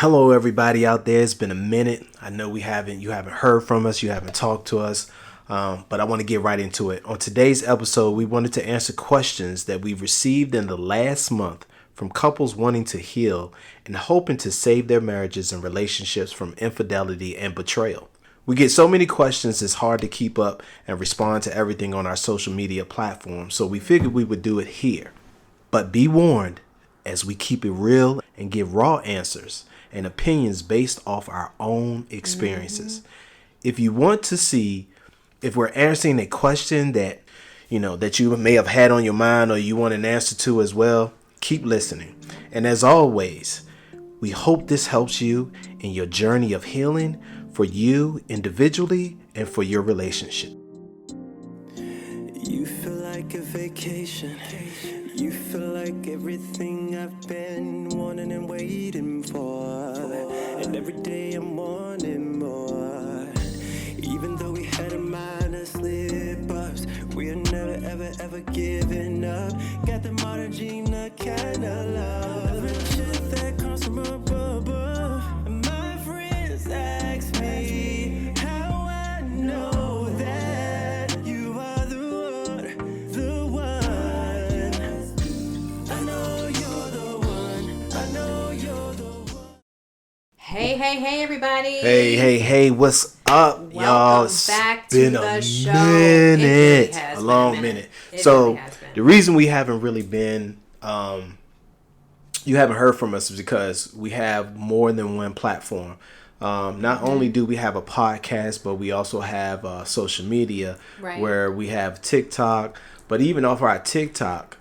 Hello, everybody out there. It's been a minute. I know you haven't heard from us. You haven't talked to us. But I want to get right into it. On today's episode, we wanted to answer questions that we've received in the last month from couples wanting to heal and hoping to save their marriages and relationships from infidelity and betrayal. We get so many questions, it's hard to keep up and respond to everything on our social media platforms. So we figured we would do it here. But be warned, as we keep it real and give raw answers and opinions based off our own experiences. If you want to see if we're answering a question that you may have had on your mind or you want an answer to as well, keep listening. And as always, we hope this helps you in your journey of healing for you individually and for your relationship. You feel like a vacation. You feel like everything I've been wanting and waiting for. And every day I'm wanting more. Even though we had a minor slip-ups, we are never, ever, ever giving up. Got the modern Gina kind of love. The shit that comes from above. And my friends ask me how I know that you are the one. I know you're the one. I know you're the one. Hey, everybody. Hey, what's up, Welcome y'all? It's back to been the a show. minute. It really has A been long a minute. It So really has been. the reason we haven't really been, you haven't heard from us is because we have more than one platform. Not only do we have a podcast, but we also have social media where we have TikTok. But even off our TikTok,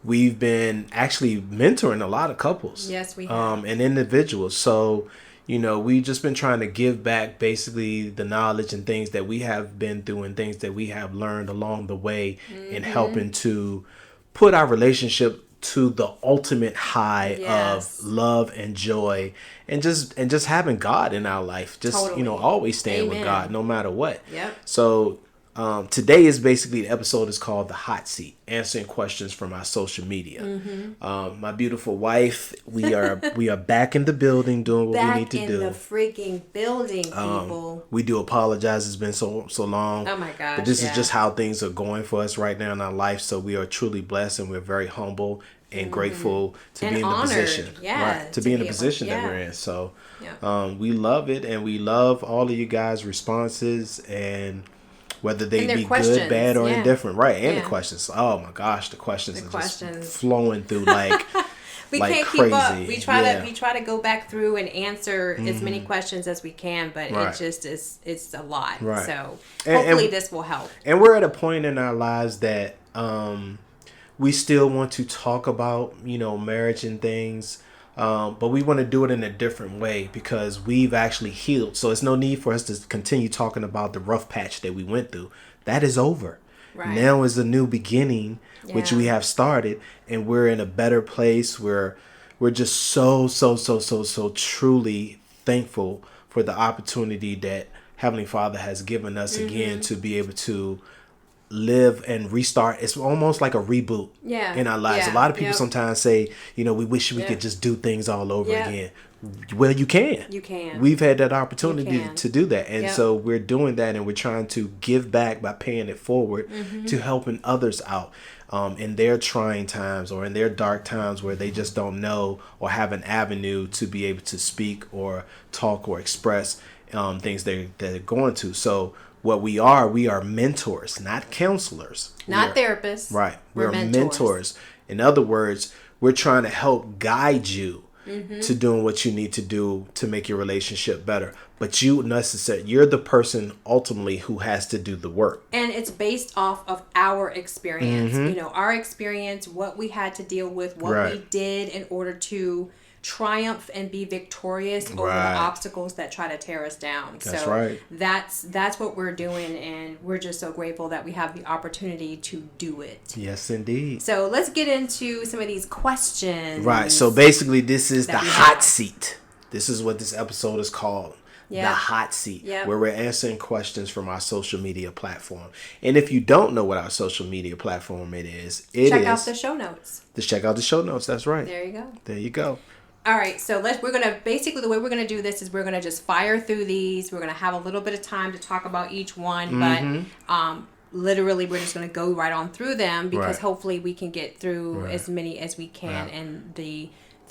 we've been actually mentoring a lot of couples. Yes, we have. And individuals. So, we've just been trying to give back basically the knowledge and things that we have been through and things that we have learned along the way in helping to put our relationship to the ultimate high of love and joy and just having God in our life. Just, Totally. Always staying with Amen. God no matter what. Yep. So today is basically, the episode is called The Hot Seat, answering questions from our social media. My beautiful wife, we are back in the building doing what we need to do. Back in the freaking building, people. We do apologize. It's been so long. Oh my gosh. But this is just how things are going for us right now in our life. So we are truly blessed and we're very humble and grateful to And be in the honored. position. Yeah, Right. To to be in the be able- position that yeah. we're in. So Yeah. we love it, and we love all of you guys' responses, and whether they And their be questions, good, bad, or yeah. indifferent. Right. And the Yeah. questions. Oh my gosh, the questions The are questions. just flowing through like We like can't crazy. keep up. We Yeah. try to go back through and answer as many questions as we can, but Right. it just it's a lot. Right. So And- hopefully and- this will help. And we're at a point in our lives that we still want to talk about, marriage and things. But we want to do it in a different way because we've actually healed. So it's no need for us to continue talking about the rough patch that we went through. That is over. Right. Now is a new beginning, which Yeah. we have started, and we're in a better place. We're just so truly thankful for the opportunity that Heavenly Father has given us again to be able to live and restart. It's almost like a reboot in our lives. Yeah. A lot of people Yep. sometimes say, we wish we could just do things all over Yep. again. Well, you can. You can. We've had that opportunity can. to do that. And Yep. so we're doing that, and we're trying to give back by paying it forward to helping others out in their trying times or in their dark times where they just don't know or have an avenue to be able to speak or talk or express things they're going to. So what we are mentors, not counselors. Not therapists. Right. We're mentors. In other words, we're trying to help guide you to doing what you need to do to make your relationship better. But you're the person ultimately who has to do the work. And it's based off of our experience. Our experience, what we had to deal with, what Right. we did in order to triumph and be victorious over Right. the obstacles that try to tear us down. That's so right. That's what we're doing, and we're just so grateful that we have the opportunity to do it. Yes, indeed. So let's get into some of these questions. Right. So basically, this is the that we hot have. seat. This is what this episode is called. Yeah. The hot seat, Yep. where we're answering questions from our social media platform. And if you don't know what our social media platform it is, Check out the show notes. Just check out the show notes. That's right. There you go. There you go. All right, so we're gonna basically, the way we're gonna do this is we're gonna just fire through these. We're gonna have a little bit of time to talk about each one, but literally we're just gonna go right on through them because hopefully we can get through as many as we can in the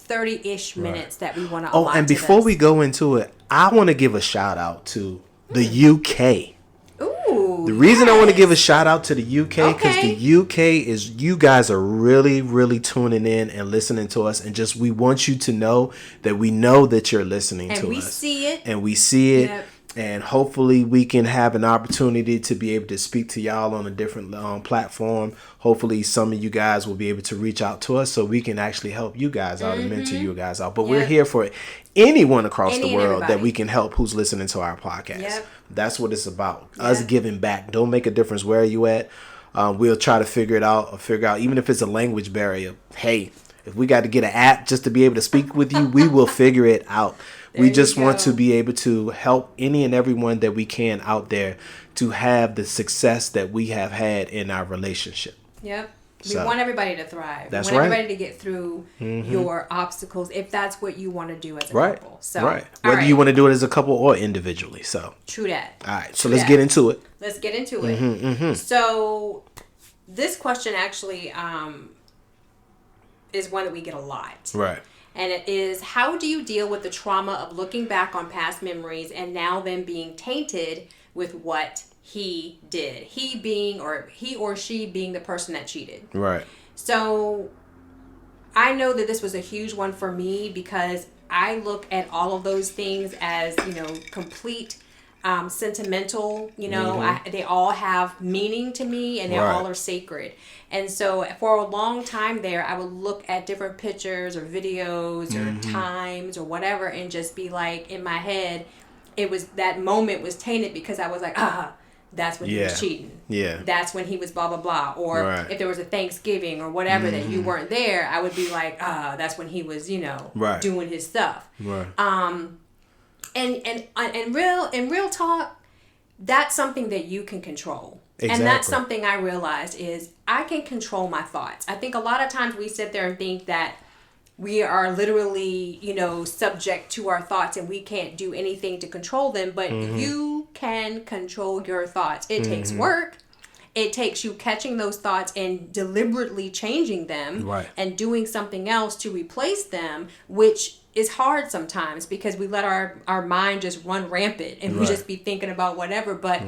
30-ish minutes that we want to. Oh, and before we go into it, I want to give a shout out to the UK. Ooh, the reason I want to give a shout out to the UK because the UK is, you guys are really, really tuning in and listening to us, and just we want you to know that we know that you're listening to us. And we see it. And we see it. Yep. And hopefully we can have an opportunity to be able to speak to y'all on a different platform. Hopefully some of you guys will be able to reach out to us so we can actually help you guys out and mentor you guys out. But we're here for anyone across the world that we can help who's listening to our podcast. Yep. That's what it's about. Us giving back. Don't make a difference where you at. We'll try to figure out, even if it's a language barrier. Hey, if we got to get an app just to be able to speak with you, we will figure it out. We just want to be able to help any and everyone that we can out there to have the success that we have had in our relationship. Yep. We want everybody to thrive. That's we want right. everybody to get through your obstacles if that's what you want to do as a couple. So, Whether you want to do it as a couple or individually. So true that. All right. So let's get into it. Let's get into it. So this question actually is one that we get a lot. Right. And it is, how do you deal with the trauma of looking back on past memories and now them being tainted with what he did? He or she being the person that cheated. Right. So I know that this was a huge one for me because I look at all of those things as, complete sentimental, they all have meaning to me and they all are sacred. And so for a long time there, I would look at different pictures or videos or times or whatever and just be like, in my head, that moment was tainted because I was like, that's when he was cheating. Yeah. That's when he was blah, blah, blah. Or if there was a Thanksgiving or whatever that you weren't there, I would be like, that's when he was, doing his stuff. Right. And real talk, that's something that you can control. Exactly. And that's something I realized is I can control my thoughts. I think a lot of times we sit there and think that we are literally, subject to our thoughts and we can't do anything to control them, but you can control your thoughts. It takes work. It takes you catching those thoughts and deliberately changing them and doing something else to replace them, which is hard sometimes because we let our mind just run rampant and we just be thinking about whatever. But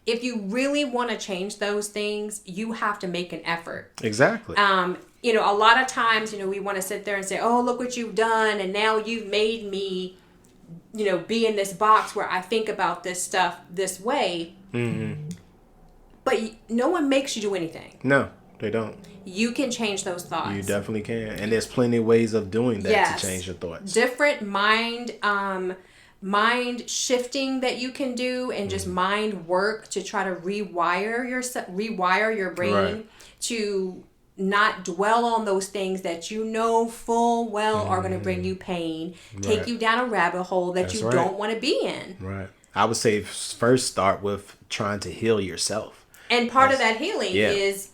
if you really want to change those things, you have to make an effort. Exactly. A lot of times, we want to sit there and say, oh, look what you've done. And now you've made me, be in this box where I think about this stuff this way. But no one makes you do anything. No, they don't. You can change those thoughts. You definitely can. And there's plenty of ways of doing that to change your thoughts. Different mind shifting that you can do and just mind work to try to rewire your brain to not dwell on those things that full well are going to bring you pain, take you down a rabbit hole that you don't want to be in. Right. I would say first start with trying to heal yourself. And part of that healing is,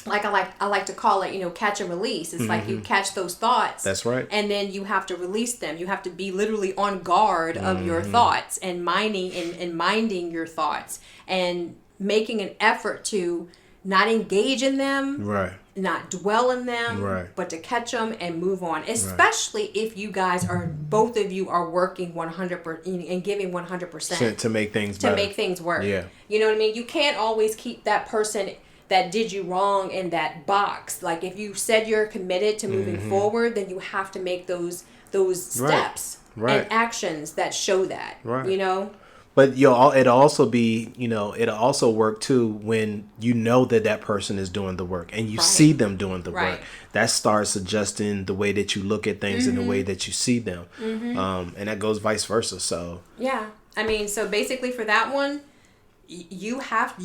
like I like to call it, catch and release. It's like you catch those thoughts. That's right. And then you have to release them. You have to be literally on guard of your thoughts and minding your thoughts and making an effort to not engage in them. Right. Not dwell in them, but to catch them and move on. Especially if you guys both of you are working 100% and giving 100% to make things better. To make things work. Yeah. You know what I mean? You can't always keep that person that did you wrong in that box. Like if you said you're committed to moving forward, then you have to make those steps and actions that show that. Right. But it'll also be, it'll also work too when that person is doing the work and you see them doing the work. That starts adjusting the way that you look at things and the way that you see them. And that goes vice versa. So yeah, I mean, so basically for that one, you have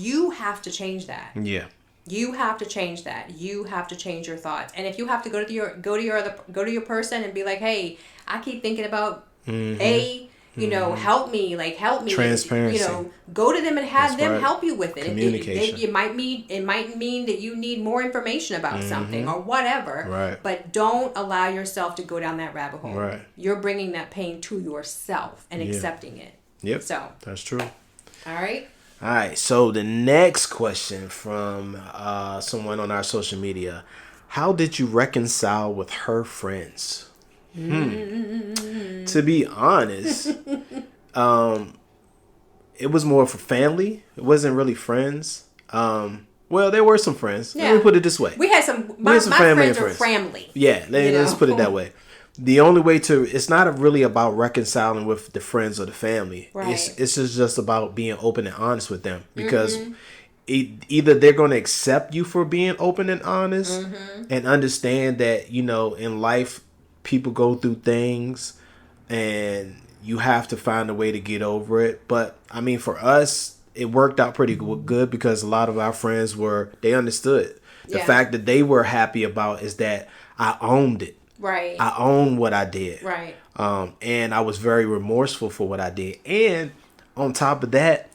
to change that. Yeah. You have to change that. You have to change your thoughts. And if you have to go to your person and be like, hey, I keep thinking about A. help me. Transparency. Go to them and have That's them right. help you with it. Communication. It might mean that you need more information about something or whatever. Right. But don't allow yourself to go down that rabbit hole. Right. You're bringing that pain to yourself and accepting it. Yep. So that's true. All right. So the next question from someone on our social media: how did you reconcile with her friends? To be honest, it was more for family. It wasn't really friends. Well, there were some friends. Yeah. Let me put it this way: we had some. My friends are family. Yeah, let's put it that way. The only way it's not really about reconciling with the friends or the family. Right. It's just about being open and honest with them, because either they're going to accept you for being open and honest and understand that, in life, people go through things and you have to find a way to get over it. But I mean, for us, it worked out pretty good because a lot of our friends they understood. The fact that they were happy about is that I owned it. Right. I own what I did. Right. And I was very remorseful for what I did. And on top of that,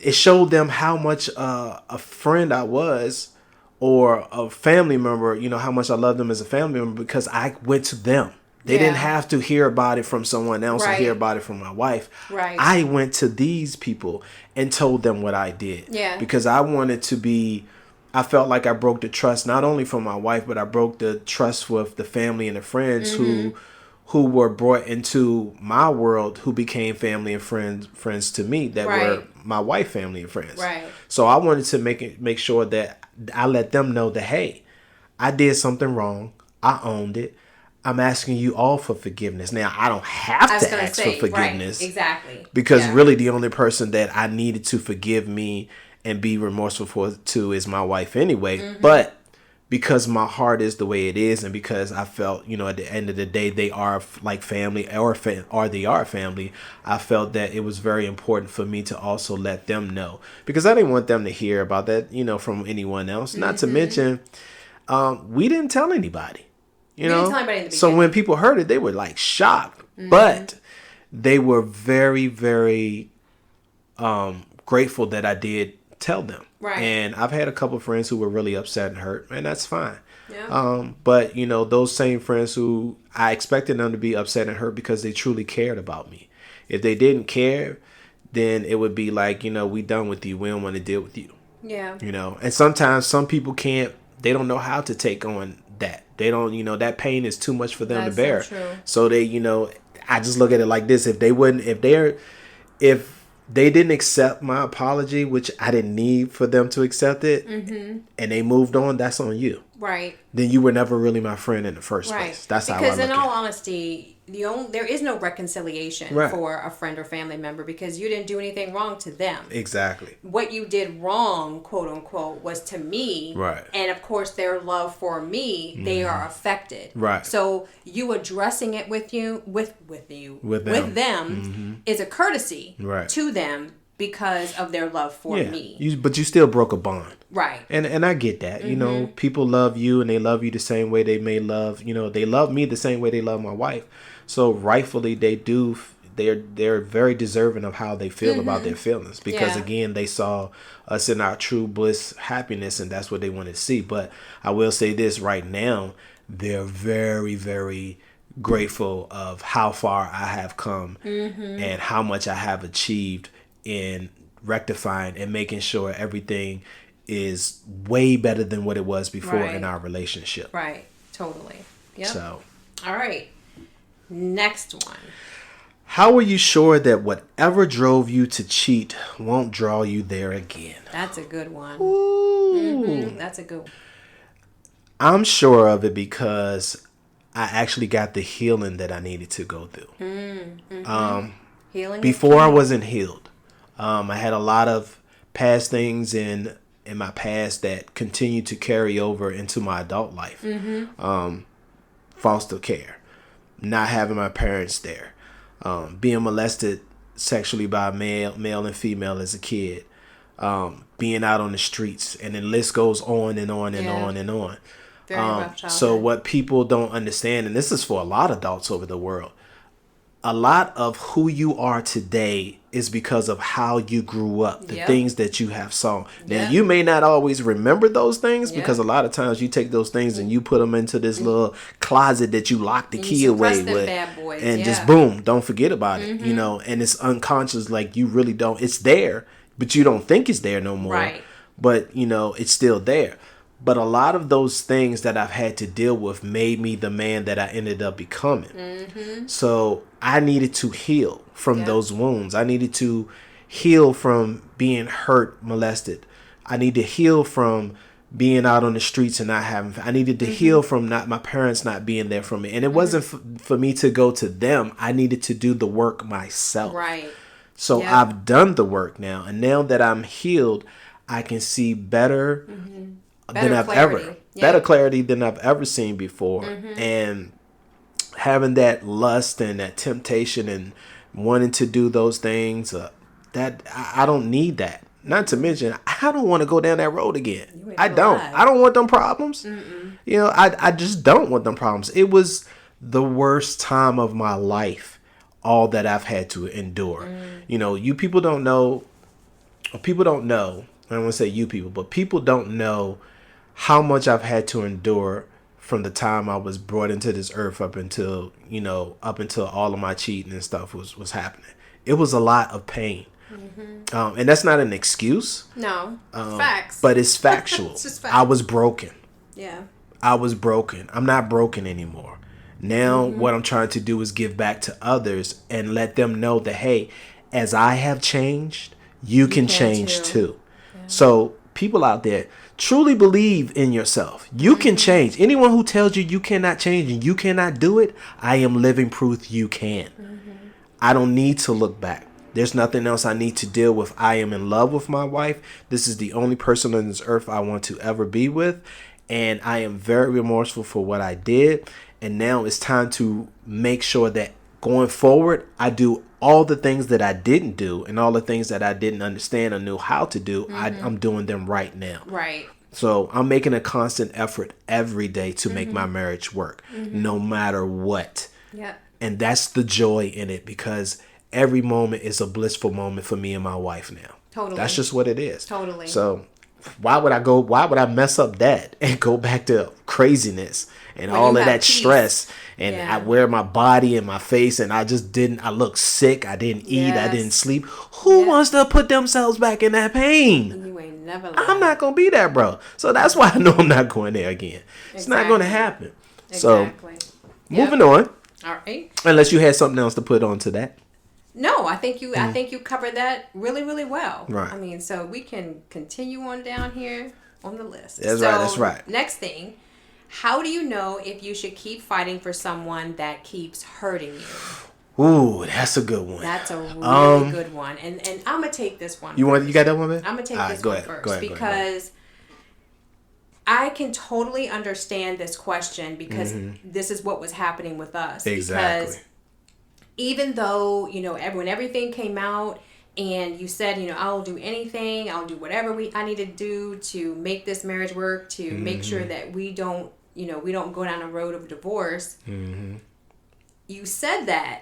it showed them how much a friend I was, or a family member, how much I loved them as a family member, because I went to them. They didn't have to hear about it from someone else or hear about it from my wife. Right. I went to these people and told them what I did. Yeah. Because I felt like I broke the trust, not only from my wife, but I broke the trust with the family and the friends who were brought into my world, who became family and friends to me, that were my wife, family and friends. Right. So I wanted to make sure that I let them know that, hey, I did something wrong. I owned it. I'm asking you all for forgiveness. Now, I don't have to ask for forgiveness. Right, exactly. Because really the only person that I needed to forgive me and be remorseful to is my wife anyway. But because my heart is the way it is, and because I felt, at the end of the day, they are like family, or they are family, I felt that it was very important for me to also let them know, because I didn't want them to hear about that, from anyone else. Not to mention, we didn't tell anybody, We didn't tell anybody in the beginning. So when people heard it, they were like shocked, but they were very, very grateful that I did tell them. Right. And I've had a couple of friends who were really upset and hurt, and that's fine. Yeah. But those same friends who I expected them to be upset and hurt because they truly cared about me. If they didn't care, then it would be like, we done with you. We don't want to deal with you. Yeah. And sometimes some people they don't know how to take on that. They don't, that pain is too much for them to bear. So true. So they, I just look at it like this. If they didn't accept my apology, which I didn't need for them to accept it, and they moved on, that's on you. Right. Then you were never really my friend in the first place. That's how I look at it. Because in all honesty, there is no reconciliation for a friend or family member, because you didn't do anything wrong to them. Exactly. What you did wrong, quote unquote, was to me. Right. And of course, their love for me, they are affected. Right. So you addressing it with them is a courtesy to them, because of their love for me. But you still broke a bond. Right. And I get that. People love you, and they love you the same way they may love, they love me the same way they love my wife. So rightfully they're very deserving of how they feel about their feelings, because again, they saw us in our true bliss, happiness, and that's what they wanted to see. But I will say this right now, they're very, very grateful of how far I have come and how much I have achieved in rectifying and making sure everything is way better than what it was before in our relationship. Right. Totally. Yep. So, all right. Next one. How are you sure that whatever drove you to cheat won't draw you there again? That's a good one. That's a good one. I'm sure of it because I actually got the healing that I needed to go through. Healing before I wasn't healed. I had a lot of past things in my past that continue to carry over into my adult life. Foster care, not having my parents there, being molested sexually by male and female as a kid, being out on the streets, and the list goes on and on and on and on. Very rough childhood. So what people don't understand, and this is for a lot of adults over the world, a lot of who you are today is because of how you grew up, the things that you have saw. Now, you may not always remember those things because a lot of times you take those things and you put them into this little closet that you lock the key away with, and just boom, don't forget about it, you know, and it's unconscious, like you really don't, it's there, but you don't think it's there no more. Right. But, you know, it's still there. But a lot of those things that I've had to deal with made me the man that I ended up becoming. So I needed to heal from those wounds. I needed to heal from being hurt, molested. I need to heal from being out on the streets and not having. I needed to heal from my parents not being there for me. And it wasn't for me to go to them. I needed to do the work myself. Right. So I've done the work now. And now that I'm healed, I can see better than I've ever. Better clarity than I've ever seen before. And having that lust and that temptation and wanting to do those things, that I don't need that. Not to mention, I don't want to go down that road again. I don't want them problems. You know, I just don't want them problems. It was the worst time of my life, all that I've had to endure. You know, people don't know, I don't want to say you people, but people don't know how much I've had to endure from the time I was brought into this earth up until all of my cheating and stuff was happening. It was a lot of pain. And that's not an excuse. No, facts. But it's factual. It's just facts. I was broken. Yeah. I was broken. I'm not broken anymore. Now what I'm trying to do is give back to others and let them know that, hey, as I have changed, you can change too. Yeah. So people out there, truly believe in yourself. You can change. Anyone who tells you you cannot change and you cannot do it, I am living proof you can. I don't need to look back. There's nothing else I need to deal with. I am in love with my wife. This is the only person on this earth I want to ever be with. And I am very remorseful for what I did. And now it's time to make sure that going forward, I do all the things that I didn't do and all the things that I didn't understand or knew how to do. I'm doing them right now. Right. So I'm making a constant effort every day to make my marriage work, no matter what. Yeah. And that's the joy in it, because every moment is a blissful moment for me and my wife now. Totally. That's just what it is. Totally. So why would I mess up that and go back to craziness and all of that peace. Stress? And I wear my body and my face, and I look sick. I didn't eat. I didn't sleep. Who wants to put themselves back in that pain? You ain't never lied. I'm not going to be that, bro. So that's why I know I'm not going there again. It's not going to happen. Exactly. So moving on. All right. Unless you had something else to put on to that. No, I think you covered that really, really well. Right. I mean, so we can continue on down here on the list. That's right. Next thing, how do you know if you should keep fighting for someone that keeps hurting you? Ooh, that's a good one. That's a really good one. And I'm going to take this one. You got that one, man? I'm going to take this one first because I can totally understand this question, because this is what was happening with us. Exactly. Because even though, when everything came out and you said, I'll do anything, I'll do whatever I need to do to make this marriage work, to make sure that we don't go down a road of divorce. You said that,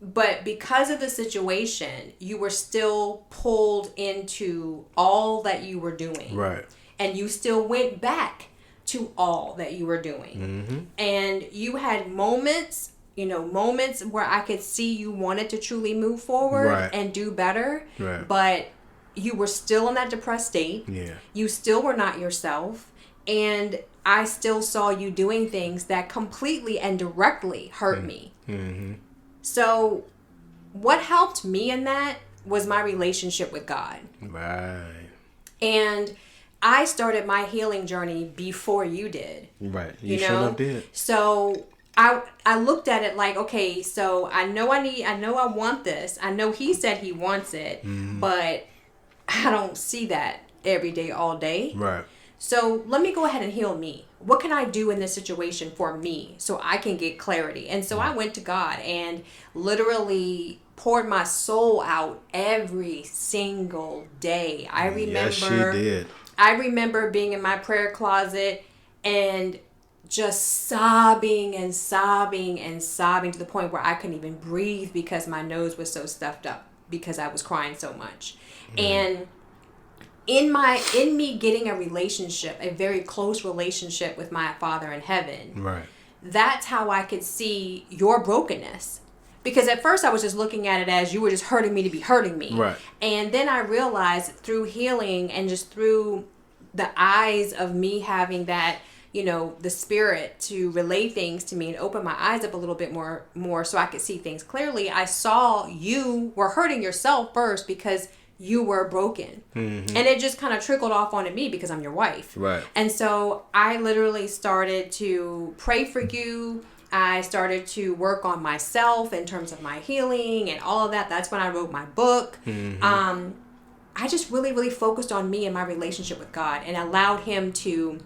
but because of the situation, you were still pulled into all that you were doing. Right. And you still went back to all that you were doing. And you had moments where I could see you wanted to truly move forward and do better. Right. But you were still in that depressed state. Yeah. You still were not yourself. And I still saw you doing things that completely and directly hurt me. So what helped me in that was my relationship with God. Right. And I started my healing journey before you did. Right. You sure enough did. So I looked at it like, okay, so I know I want this. I know he said he wants it, but I don't see that every day, all day. Right. So let me go ahead and heal me. What can I do in this situation for me so I can get clarity? And so I went to God and literally poured my soul out every single day. Yes, she did. I remember being in my prayer closet and just sobbing and sobbing and sobbing to the point where I couldn't even breathe because my nose was so stuffed up because I was crying so much. And in me getting a relationship, a very close relationship with my Father in heaven, Right. that's how I could see your brokenness. Because at first I was just looking at it as you were just hurting me to be hurting me. Right. And then I realized through healing and just through the eyes of me having that, the spirit to relay things to me and open my eyes up a little bit more so I could see things clearly. I saw you were hurting yourself first because you were broken. Mm-hmm. And it just kind of trickled off onto me because I'm your wife. Right. And so I literally started to pray for you. I started to work on myself in terms of my healing and all of that. That's when I wrote my book. Mm-hmm. I just really, really focused on me and my relationship with God and allowed him to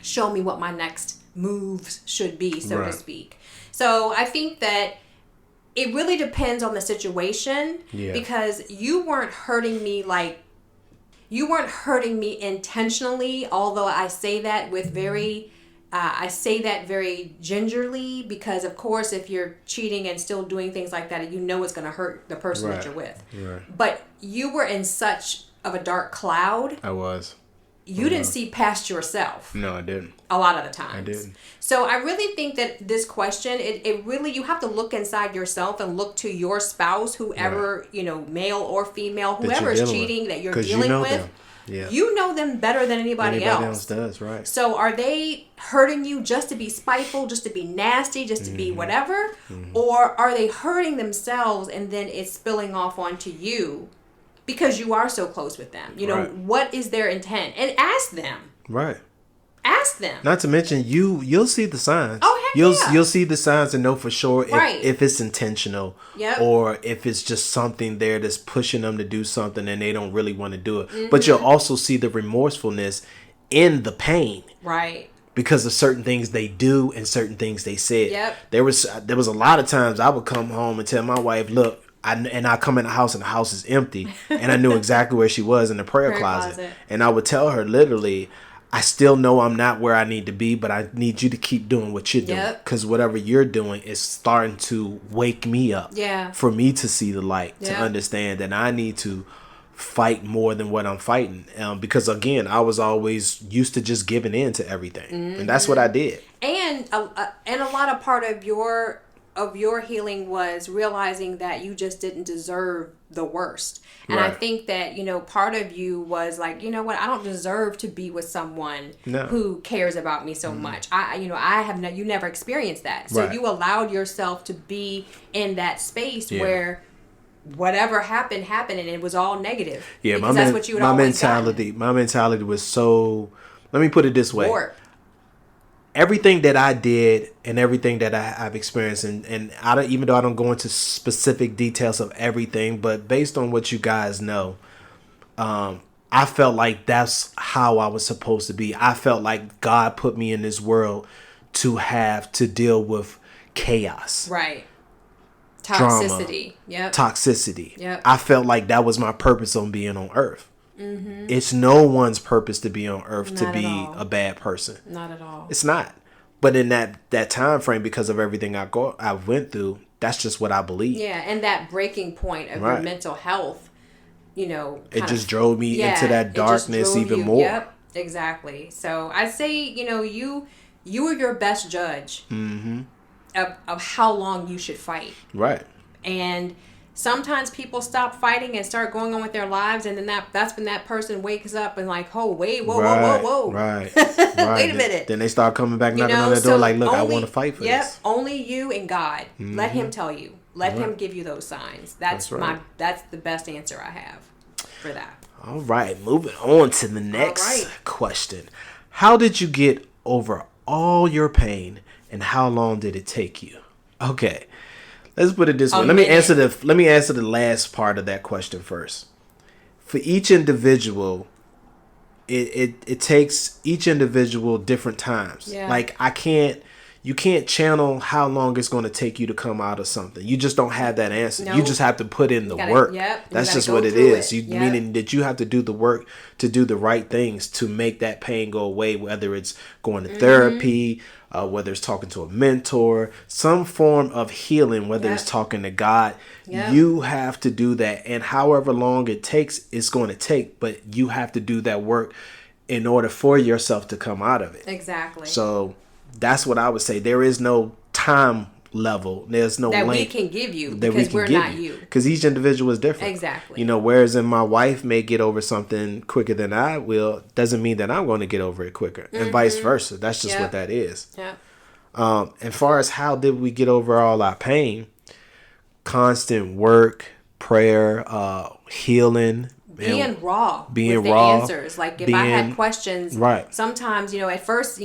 show me what my next moves should be, so to speak. So I think that it really depends on the situation because you weren't hurting me intentionally, although I say that with I say that very gingerly because, of course, if you're cheating and still doing things like that, it's going to hurt the person that you're with. Right. But you were in such of a dark cloud. I was. You didn't see past yourself. No, I didn't. A lot of the times. I didn't. So I really think that this question, it really, you have to look inside yourself and look to your spouse, whoever, male or female, whoever is cheating that you're dealing with. Them. Yeah. You know them better than anybody else does, right. So are they hurting you just to be spiteful, just to be nasty, just to be whatever? Mm-hmm. Or are they hurting themselves and then it's spilling off onto you because you are so close with them? What is their intent? And ask them. Right. Ask them. Not to mention, you'll see the signs. Oh, heck You'll see the signs and know for sure if it's intentional or if it's just something there that's pushing them to do something and they don't really want to do it. Mm-hmm. But you'll also see the remorsefulness in the pain. Right. Because of certain things they do and certain things they said. Yep. There was a lot of times I would come home and tell my wife, look, I come in the house and the house is empty. And I knew exactly where she was in the prayer closet. And I would tell her literally, I still know I'm not where I need to be, but I need you to keep doing what you're doing. Because whatever you're doing is starting to wake me up. For me to see the light, to understand that I need to fight more than what I'm fighting. Because again, I was always used to just giving in to everything. Mm-hmm. And that's what I did. And a lot of part of your healing was realizing that you just didn't deserve the worst. And I think that, part of you was like, you know what, I don't deserve to be with someone who cares about me so much. You never experienced that. So you allowed yourself to be in that space where whatever happened and it was all negative. Yeah, because that's what you would always gotten. My mentality was so, let me put it this way. Warped. Everything that I did and everything that I've experienced, and even though I don't go into specific details of everything, but based on what you guys know, I felt like that's how I was supposed to be. I felt like God put me in this world to have to deal with chaos. Right. Toxicity. Toxicity. Yep. I felt like that was my purpose on being on earth. Mm-hmm. It's no one's purpose to be on earth to be a bad person. Not at all. It's not. But in that time frame, because of everything I went through, that's just what I believe. Yeah, and that breaking point of your mental health, it just drove me into that darkness even more. Yep, exactly. So I say, you are your best judge of how long you should fight. Right. And sometimes people stop fighting and start going on with their lives, and then that's when that person wakes up and like, oh, wait, whoa. Right. Wait a minute. Then they start coming back knocking on the door like, look, I want to fight for this. Yep, only you and God. Mm-hmm. Let him tell you. Let him give you those signs. That's the best answer I have for that. All right, moving on to the next question. How did you get over all your pain, and how long did it take you? Okay. Let's put it this way. Let me answer the last part of that question first. For each individual, it takes each individual different times. Yeah. Like I can't, you can't channel how long it's going to take you to come out of something. You just don't have that answer. No. You just have to put in the work. Yep, that's just what it is. Meaning that you have to do the work to do the right things to make that pain go away, whether it's going to therapy, whether it's talking to a mentor, some form of healing, whether it's talking to God. You have to do that. And however long it takes, it's going to take. But you have to do that work in order for yourself to come out of it. Exactly. So that's what I would say. There is no time level. There's no that length we can give you because we're not you. Because each individual is different. Exactly. You know, whereas in my wife may get over something quicker than I will, doesn't mean that I'm going to get over it quicker, and vice versa. That's just what that is. Yeah. As far as how did we get over all our pain, constant work, prayer, healing. Being raw with the answers. Like if I had questions, sometimes, at first,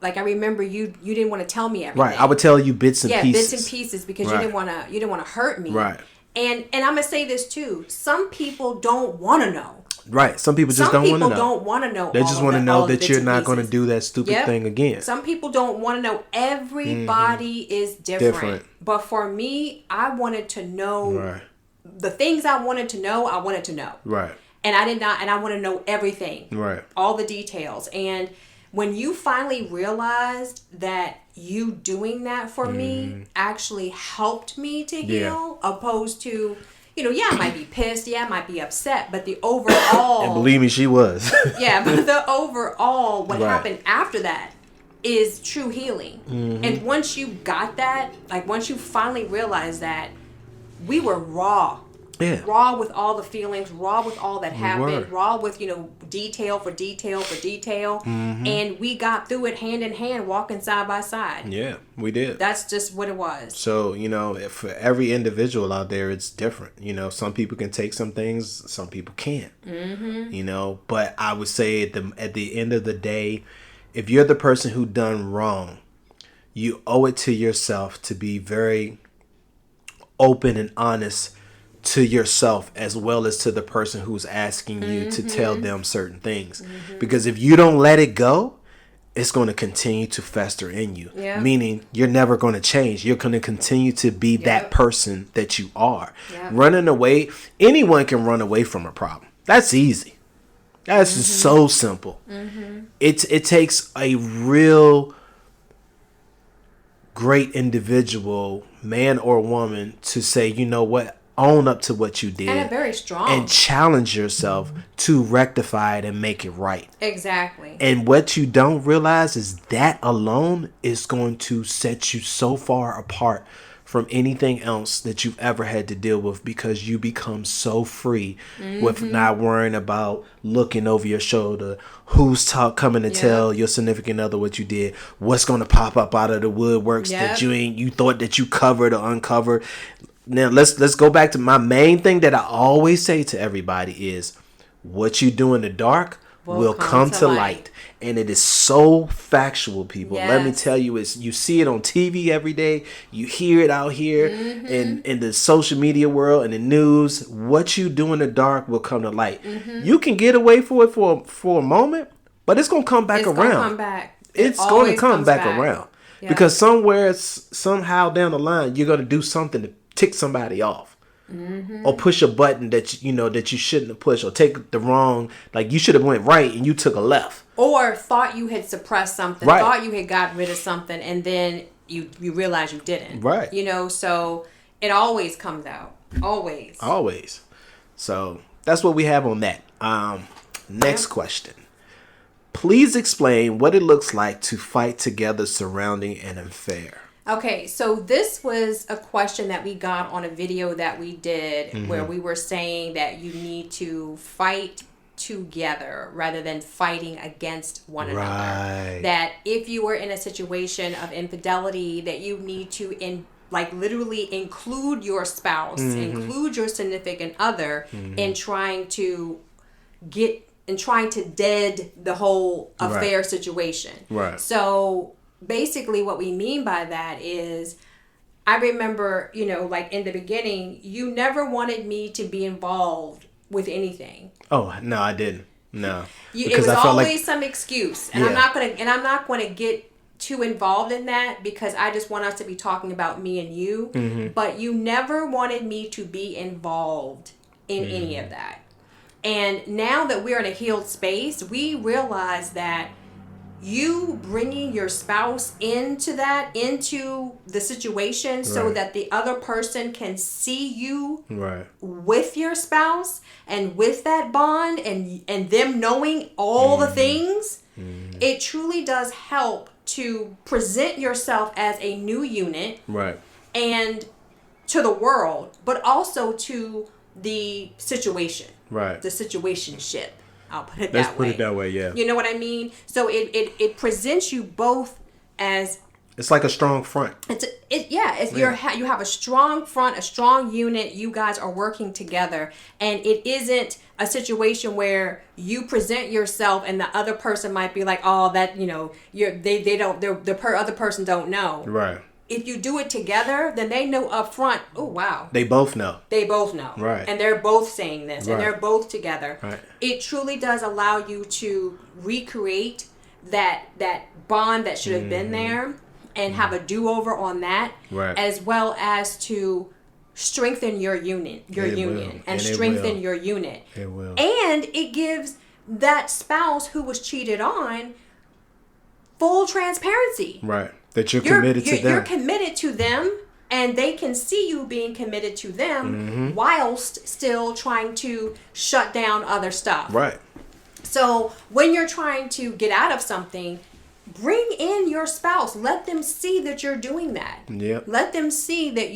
like I remember you didn't want to tell me everything. Right. I would tell you bits and pieces. Yeah, bits and pieces because you didn't want to hurt me. Right. And I'm gonna say this too. Some people don't want to know. Right. Some people just don't want to know. Some people don't want to know. They just want to know that you're not going to do that stupid thing again. Some people don't want to know. Everybody is different. But for me, I wanted to know the things I wanted to know. I wanted to know. Right. And I did not. And I want to know everything. Right. All the details. And when you finally realized that you doing that for me actually helped me to heal, opposed to, I might be pissed, I might be upset, but the overall... And believe me, she was. But the overall, what happened after that is true healing. And once you got that, like once you finally realized that, we were raw. Yeah. Raw with all the feelings, raw with all that happened, raw with, detail for detail for detail. And we got through it hand in hand, walking side by side. Yeah, we did. That's just what it was. So, for every individual out there, it's different. Some people can take some things, some people can't. But I would say at the end of the day, if you're the person who done wrong, you owe it to yourself to be very open and honest to yourself as well as to the person who's asking you to tell them certain things. Because if you don't let it go, it's going to continue to fester in you. Meaning you're never going to change. You're going to continue to be that person that you are. Running away, anyone can run away from a problem. That's easy. That's just so simple. It takes a real great individual, man or woman, to say, you know what, own up to what you did. And very strong. And challenge yourself to rectify it and make it right. Exactly. And what you don't realize is that alone is going to set you so far apart from anything else that you've ever had to deal with, because you become so free with not worrying about looking over your shoulder, who's coming to tell your significant other what you did, what's going to pop up out of the woodworks that you thought that you covered or uncovered. Now let's go back to my main thing that I always say to everybody is, what you do in the dark will come to light. And it is so factual, people. Let me tell you, you see it on TV every day. You hear it out here in the social media world and the news. What you do in the dark will come to light. You can get away for it for a moment, but it's going to come back around. It's going to come back around. Because somehow down the line, you're going to do something to tick somebody off. Or push a button that you shouldn't have pushed, or take the wrong, like you should have went right and you took a left, or thought you had suppressed something, thought you had got rid of something, and then you realize you didn't. So it always comes out, always. So that's what we have on that. Next question. Please explain what it looks like to fight together surrounding an affair. Okay, so this was a question that we got on a video that we did where we were saying that you need to fight together rather than fighting against one another. That if you were in a situation of infidelity, that you need to literally include your spouse, include your significant other in trying to dead the whole affair situation. So basically what we mean by that is, I remember, like in the beginning, you never wanted me to be involved with anything. Oh, no, I didn't. No. It was always some excuse. And I'm not going to get too involved in that because I just want us to be talking about me and you. But you never wanted me to be involved in any of that. And now that we're in a healed space, we realize that you bringing your spouse into the situation so that the other person can see you with your spouse and with that bond and them knowing all the things, it truly does help to present yourself as a new unit and to the world, but also to the situation, the situationship. I'll put it that way. Let's put it that way, yeah. You know what I mean? So it presents you both as... It's like a strong front. You have a strong front, a strong unit. You guys are working together, and it isn't a situation where you present yourself and the other person might be like, "Oh, that the other person don't know." Right. If you do it together, then they know up front, oh, wow. They both know. Right. And they're both saying this. Right. And they're both together. Right. It truly does allow you to recreate that bond that should have been there and have a do-over on that. Right. As well as to strengthen your union. And strengthen your unit. It will. And it gives that spouse who was cheated on full transparency. Right. That you're committed to them. You're committed to them, and they can see you being committed to them whilst still trying to shut down other stuff. Right. So when you're trying to get out of something, bring in your spouse. Let them see that you're doing that. Yep. Let them see that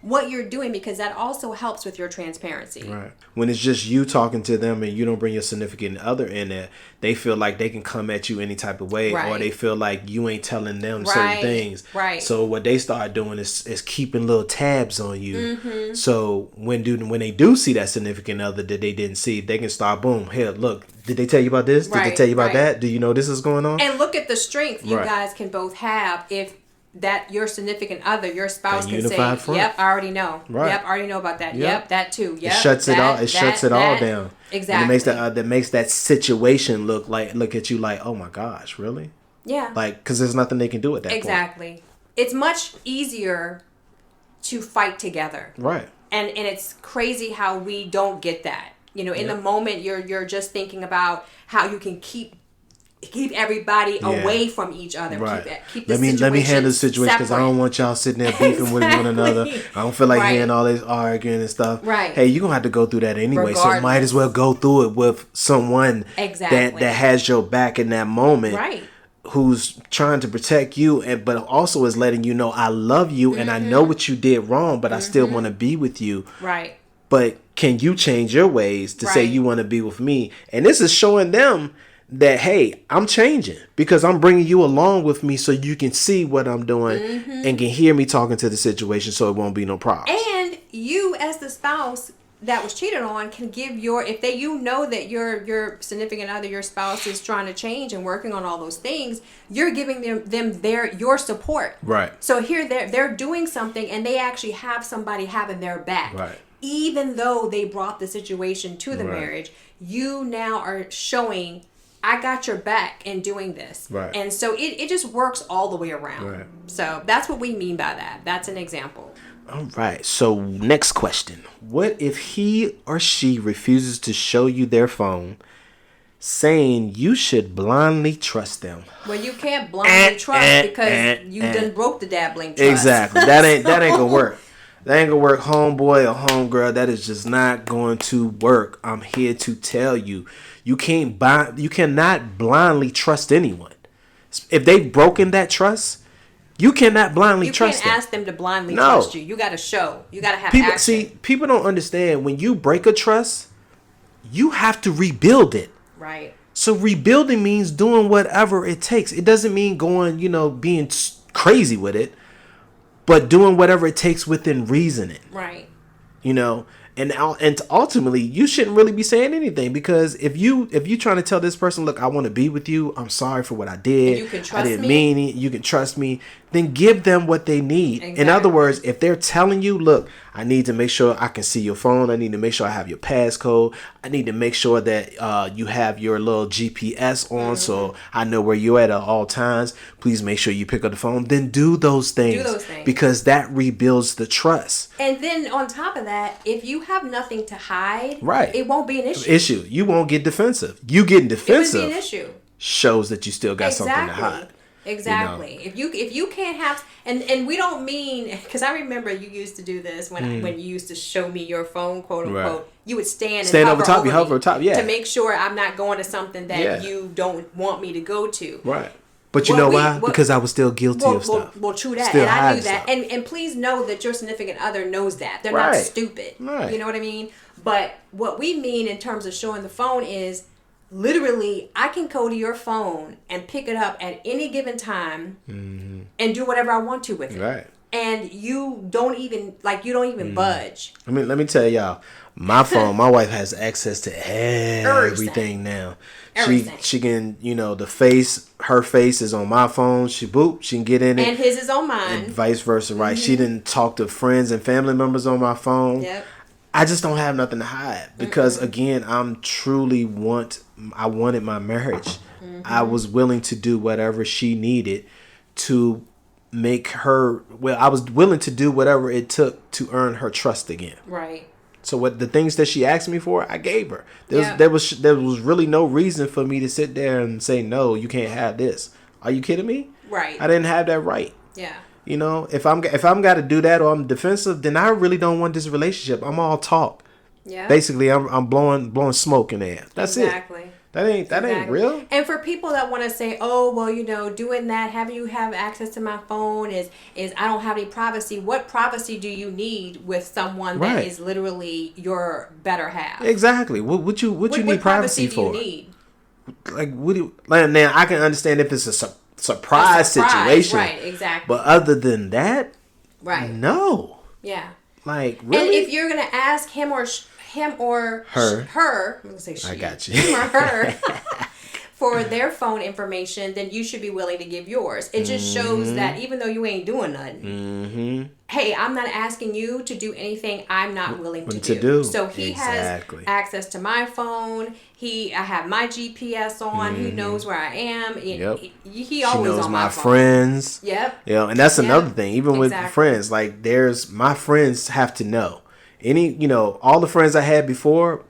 what you're doing, because that also helps with your transparency. Right. When it's just you talking to them and you don't bring your significant other in there, they feel like they can come at you any type of way, or they feel like you ain't telling them certain things. Right. So what they start doing is keeping little tabs on you. So when they do see that significant other that they didn't see, they can start, boom, here, look, did they tell you about this? Did they tell you about that? Do you know this is going on? And look at the strength you guys can both have if that your significant other, your spouse can say, front. Yep, I already know. Right. Yep, I already know about that. Yep, that too. Yep, it shuts it all down. Exactly. And it makes that situation look at you like, oh my gosh, really? Yeah. Like, because there's nothing they can do at that point. Exactly. It's much easier to fight together. Right. And it's crazy how we don't get that. You know, in the moment you're just thinking about how you can keep everybody away from each other. Right. Keep the let me handle the situation, because I don't want y'all sitting there beefing with one another. I don't feel like hearing all this arguing and stuff. Right. Hey, you're going to have to go through that anyway. Regardless. So might as well go through it with someone that has your back in that moment. Right. Who's trying to protect you, but also is letting you know, I love you and I know what you did wrong, but I still want to be with you. Right. But can you change your ways to say you want to be with me? And this is showing them that, hey, I'm changing because I'm bringing you along with me so you can see what I'm doing and can hear me talking to the situation, so it won't be no problem. And you as the spouse that was cheated on can give if you know that your significant other, your spouse is trying to change and working on all those things, you're giving them your support. Right. So here they're doing something and they actually have somebody having their back. Right. Even though they brought the situation to the marriage, you now are showing, I got your back in doing this. Right. And so it just works all the way around. Right. So that's what we mean by that. That's an example. All right. So next question. What if he or she refuses to show you their phone, saying you should blindly trust them? Well, you can't blindly trust because you done broke the dabbling trust. Exactly. That ain't gonna work. That ain't gonna work, homeboy or homegirl. That is just not going to work. I'm here to tell you. You cannot blindly trust anyone. If they've broken that trust, you cannot blindly trust them. You can't ask them to blindly trust you. You got to show. You got to have action. See, people don't understand. When you break a trust, you have to rebuild it. Right. So rebuilding means doing whatever it takes. It doesn't mean going, being crazy with it, but doing whatever it takes within reasoning. Right. And ultimately, you shouldn't really be saying anything, because if you trying to tell this person, look, I want to be with you, I'm sorry for what I did, and you can trust I didn't mean it, you can trust me, then give them what they need. Exactly. In other words, if they're telling you, look, I need to make sure I can see your phone. I need to make sure I have your passcode. I need to make sure that you have your little GPS on so I know where you're at all times. Please make sure you pick up the phone. Then do those things. Because that rebuilds the trust. And then on top of that, if you have nothing to hide, right, it won't be an issue. You won't get defensive. You getting defensive it would be an issue. Shows that you still got something to hide. Exactly. You know? If you can't have, and we don't mean, because I remember you used to do this when you used to show me your phone, quote unquote. Right. You would stand over top. You hover over top, to make sure I'm not going to something that you don't want me to go to. Right. But you know why? Because I was still guilty of stuff. Well, true that. Still and I knew that. And please know that your significant other knows that. They're not stupid. Right. You know what I mean? But what we mean in terms of showing the phone is, literally, I can go to your phone and pick it up at any given time and do whatever I want to with it. Right. And you don't even budge. I mean, let me tell y'all, my phone, my wife has access to everything now. Everything. She can, her face is on my phone. She can get in it. And his is on mine. And vice versa, right? Mm-hmm. She didn't talk to friends and family members on my phone. Yep. I just don't have nothing to hide because again, I wanted my marriage. Mm-hmm. I was willing to do whatever she needed to make her, I was willing to do whatever it took to earn her trust again. Right. So what the things that she asked me for, I gave her. There was really no reason for me to sit there and say, no, you can't have this. Are you kidding me? Right. I didn't have that right. Yeah. If I'm got to do that or I'm defensive, then I really don't want this relationship. I'm all talk. Yeah. Basically, I'm blowing smoke in the air. That's exactly. It. That ain't real. And for people that want to say, oh, well, doing that, having you have access to my phone is I don't have any privacy. What privacy do you need with someone that is literally your better half? Exactly. What you need privacy for? Do you need? Like now I can understand if it's a surprise situation. Right, exactly. But other than that, right? No. Yeah. Like really? And if you're gonna ask him or her, I'm gonna say she. I got you. Him or her for their phone information, then you should be willing to give yours. It just shows that even though you ain't doing nothing, hey, I'm not asking you to do anything I'm not willing to do. So he has access to my phone. I have my GPS on. He knows where I am. He always knows on my phone. Friends. Yep. And that's another thing. Even with friends, like my friends have to know. All the friends I had before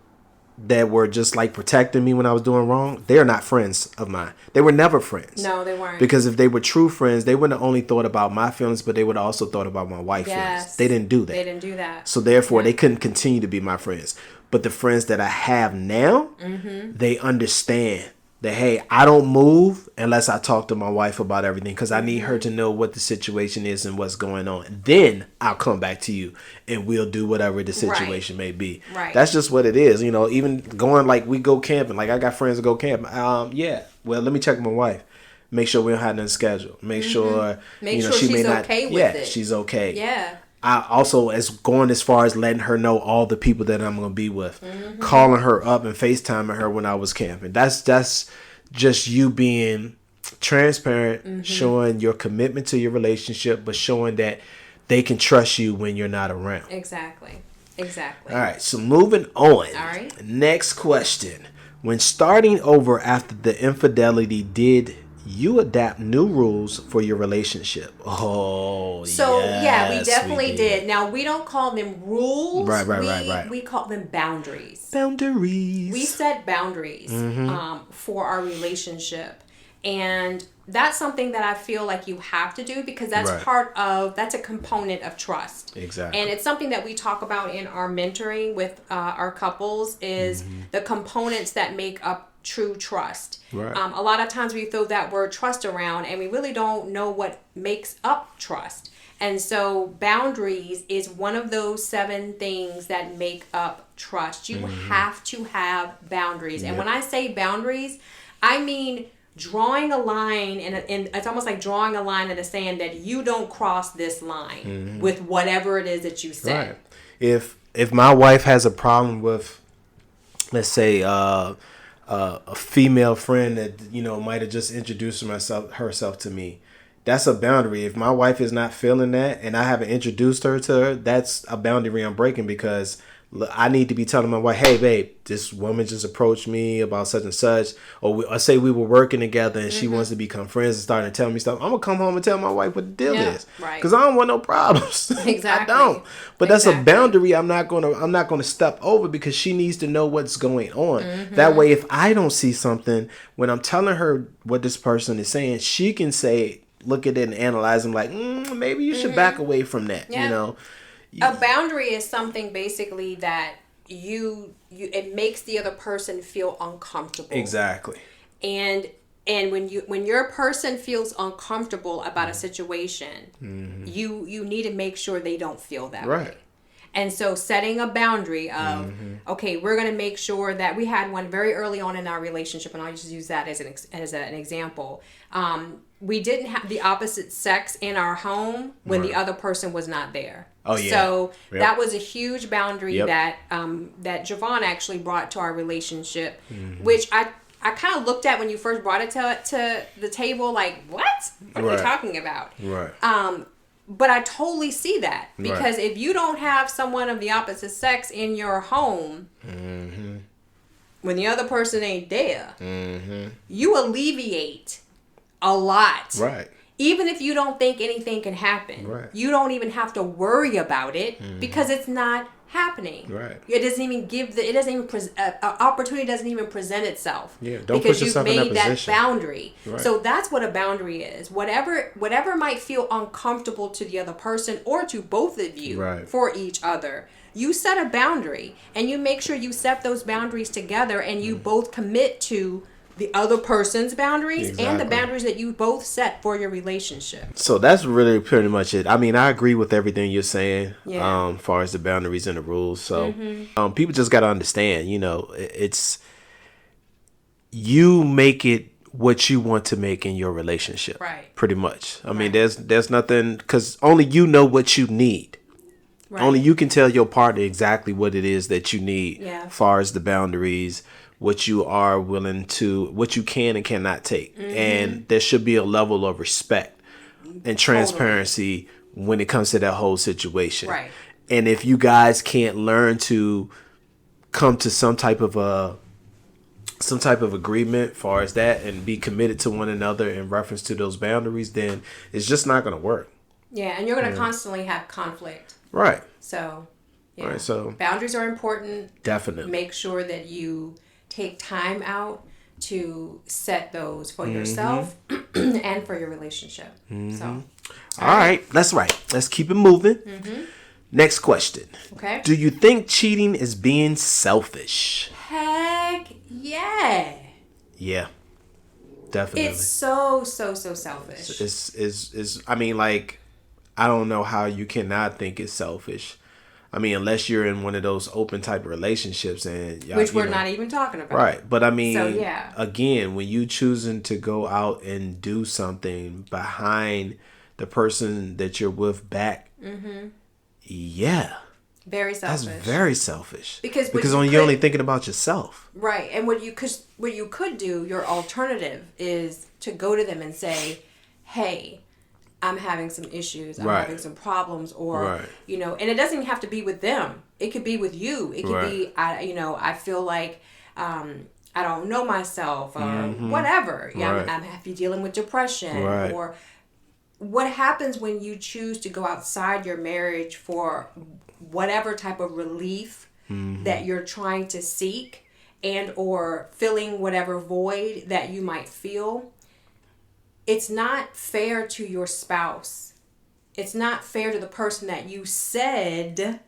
that were just like protecting me when I was doing wrong, they're not friends of mine. They were never friends. No, they weren't. Because if they were true friends, they wouldn't have only thought about my feelings, but they would have also thought about my wife's feelings. They didn't do that. So therefore, they couldn't continue to be my friends. But the friends that I have now, they understand that, hey, I don't move unless I talk to my wife about everything because I need her to know what the situation is and what's going on. Then I'll come back to you and we'll do whatever the situation may be. Right. That's just what it is. Even going like we go camping, like I got friends that go camping. Well, let me check my wife. Make sure we don't have nothing scheduled. Make sure she may not. Okay with it. She's okay. Yeah. I also going as far as letting her know all the people that I'm going to be with, calling her up and FaceTiming her when I was camping. That's just you being transparent, showing your commitment to your relationship, but showing that they can trust you when you're not around. Exactly. All right. So moving on. All right. Next question. When starting over after the infidelity, did you adapt new rules for your relationship? Oh, so yes, we definitely did. Now we don't call them rules. Right. We call them boundaries. We set boundaries for our relationship, and that's something that I feel like you have to do because that's that's a component of trust. Exactly. And it's something that we talk about in our mentoring with our couples is the components that make up true trust. Right. A lot of times we throw that word trust around and we really don't know what makes up trust. And so boundaries is one of those 7 things that make up trust. You have to have boundaries. And when I say boundaries, I mean drawing a line, and it's almost like drawing a line in the sand that you don't cross this line with whatever it is that you say. Right. If my wife has a problem with, let's say, a female friend that might have just introduced herself to me, That's a boundary. If my wife is not feeling that and I haven't introduced her to her, that's a boundary I'm breaking, because I need to be telling my wife, hey, babe, this woman just approached me about such and such. Or say we were working together and she wants to become friends and starting to tell me stuff. I'm going to come home and tell my wife what the deal is. Right. Because I don't want no problems. Exactly. I don't. But that's a boundary I'm not going to step over, because she needs to know what's going on. That way, if I don't see something, when I'm telling her what this person is saying, she can say, look at it and analyze them like, maybe you should back away from that, you know. A boundary is something basically that it makes the other person feel uncomfortable. Exactly. And when your person feels uncomfortable about a situation, you need to make sure they don't feel that way. And so setting a boundary of, okay, we're going to make sure that we had one very early on in our relationship, and I'll just use that as an example. We didn't have the opposite sex in our home when the other person was not there. Oh, yeah. So that was a huge boundary that Jevonne actually brought to our relationship, which I kind of looked at when you first brought it to the table like, what are you talking about? Right. But I totally see that, because if you don't have someone of the opposite sex in your home, when the other person ain't there, you alleviate a lot. Right. Even if you don't think anything can happen, you don't even have to worry about it because it's not happening. Right. It doesn't even opportunity doesn't even present itself. Yeah. Don't because put yourself you've made in that that position. boundary. Right. So that's what a boundary is. Whatever might feel uncomfortable to the other person or to both of you for each other, you set a boundary and you make sure you set those boundaries together, and you both commit to the other person's boundaries and the boundaries that you both set for your relationship. So that's really pretty much it. I mean, I agree with everything you're saying, Yeah. as far as the boundaries and the rules. So people just got to understand, it's you make it what you want to make in your relationship. Right. Pretty much. I mean, there's nothing, because only you know what you need. Right. Only you can tell your partner exactly what it is that you need as far as the boundaries, what you are willing to, what you can and cannot take. And there should be a level of respect and transparency when it comes to that whole situation. Right. And if you guys can't learn to come to some type of agreement as far as that, and be committed to one another in reference to those boundaries, then it's just not going to work. Yeah, and you're going to constantly have conflict. Right. So, yeah. Right, so boundaries are important. Definitely. Make sure that you take time out to set those for yourself and for your relationship. So, all right. That's right. Let's keep it moving. Next question. Okay. Do you think cheating is being selfish? Heck yeah. Yeah. Definitely. It's so selfish. It's I mean, like, I don't know how you cannot think it's selfish. I mean, unless you're in one of those open type of relationships, and which we're not even talking about. Right. But I mean, so, again, when you choosing to go out and do something behind the person that you're with back, very selfish. That's very selfish. Because you're only thinking about yourself. Right. And what you could do, your alternative, is to go to them and say, hey, I'm having some issues. I'm having some problems, or and it doesn't have to be with them. It could be with you. It could be, I feel like I don't know myself, or whatever. Yeah, I'm happy dealing with depression, or what happens when you choose to go outside your marriage for whatever type of relief that you're trying to seek, and or filling whatever void that you might feel. It's not fair to your spouse. It's not fair to the person that you said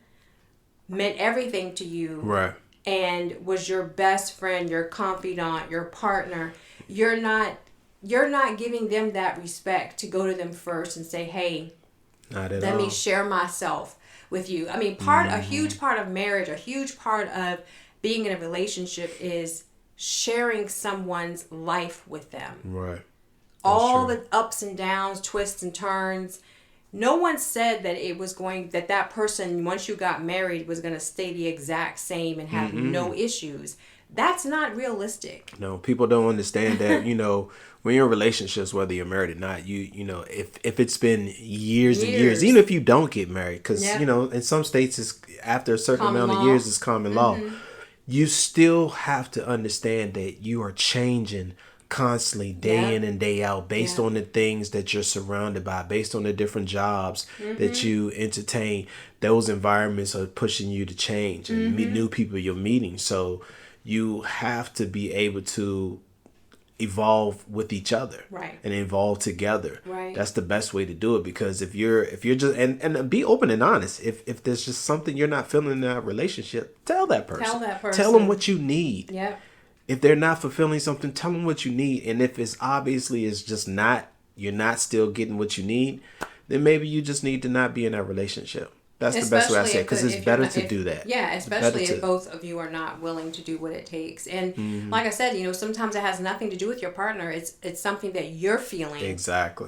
meant everything to you. Right. And was your best friend, your confidant, your partner. You're not giving them that respect to go to them first and say, hey, let me share myself with you. I mean, a huge part of marriage, a huge part of being in a relationship is sharing someone's life with them. Right. All the ups and downs, twists and turns. No one said that that person, once you got married, was going to stay the exact same and have no issues. That's not realistic. No, people don't understand that, when you're in relationships, whether you're married or not, if it's been years and years, even if you don't get married, because, in some states, it's after a certain amount of years, it's common law. You still have to understand that you are changing constantly, day in and day out, based on the things that you're surrounded by, based on the different jobs that you entertain. Those environments are pushing you to change and meet new people you're meeting. So you have to be able to evolve with each other, and evolve together. That's the best way to do it, because if you're just and be open and honest. If there's just something you're not feeling in that relationship, tell that person. Tell them what you need. If they're not fulfilling something, tell them what you need. And if it's obviously it's just not, you're not still getting what you need, then maybe you just need to not be in that relationship. That's the best way I say it, because it's better to do that. Yeah, especially if both of you are not willing to do what it takes. And like I said, sometimes it has nothing to do with your partner. It's something that you're feeling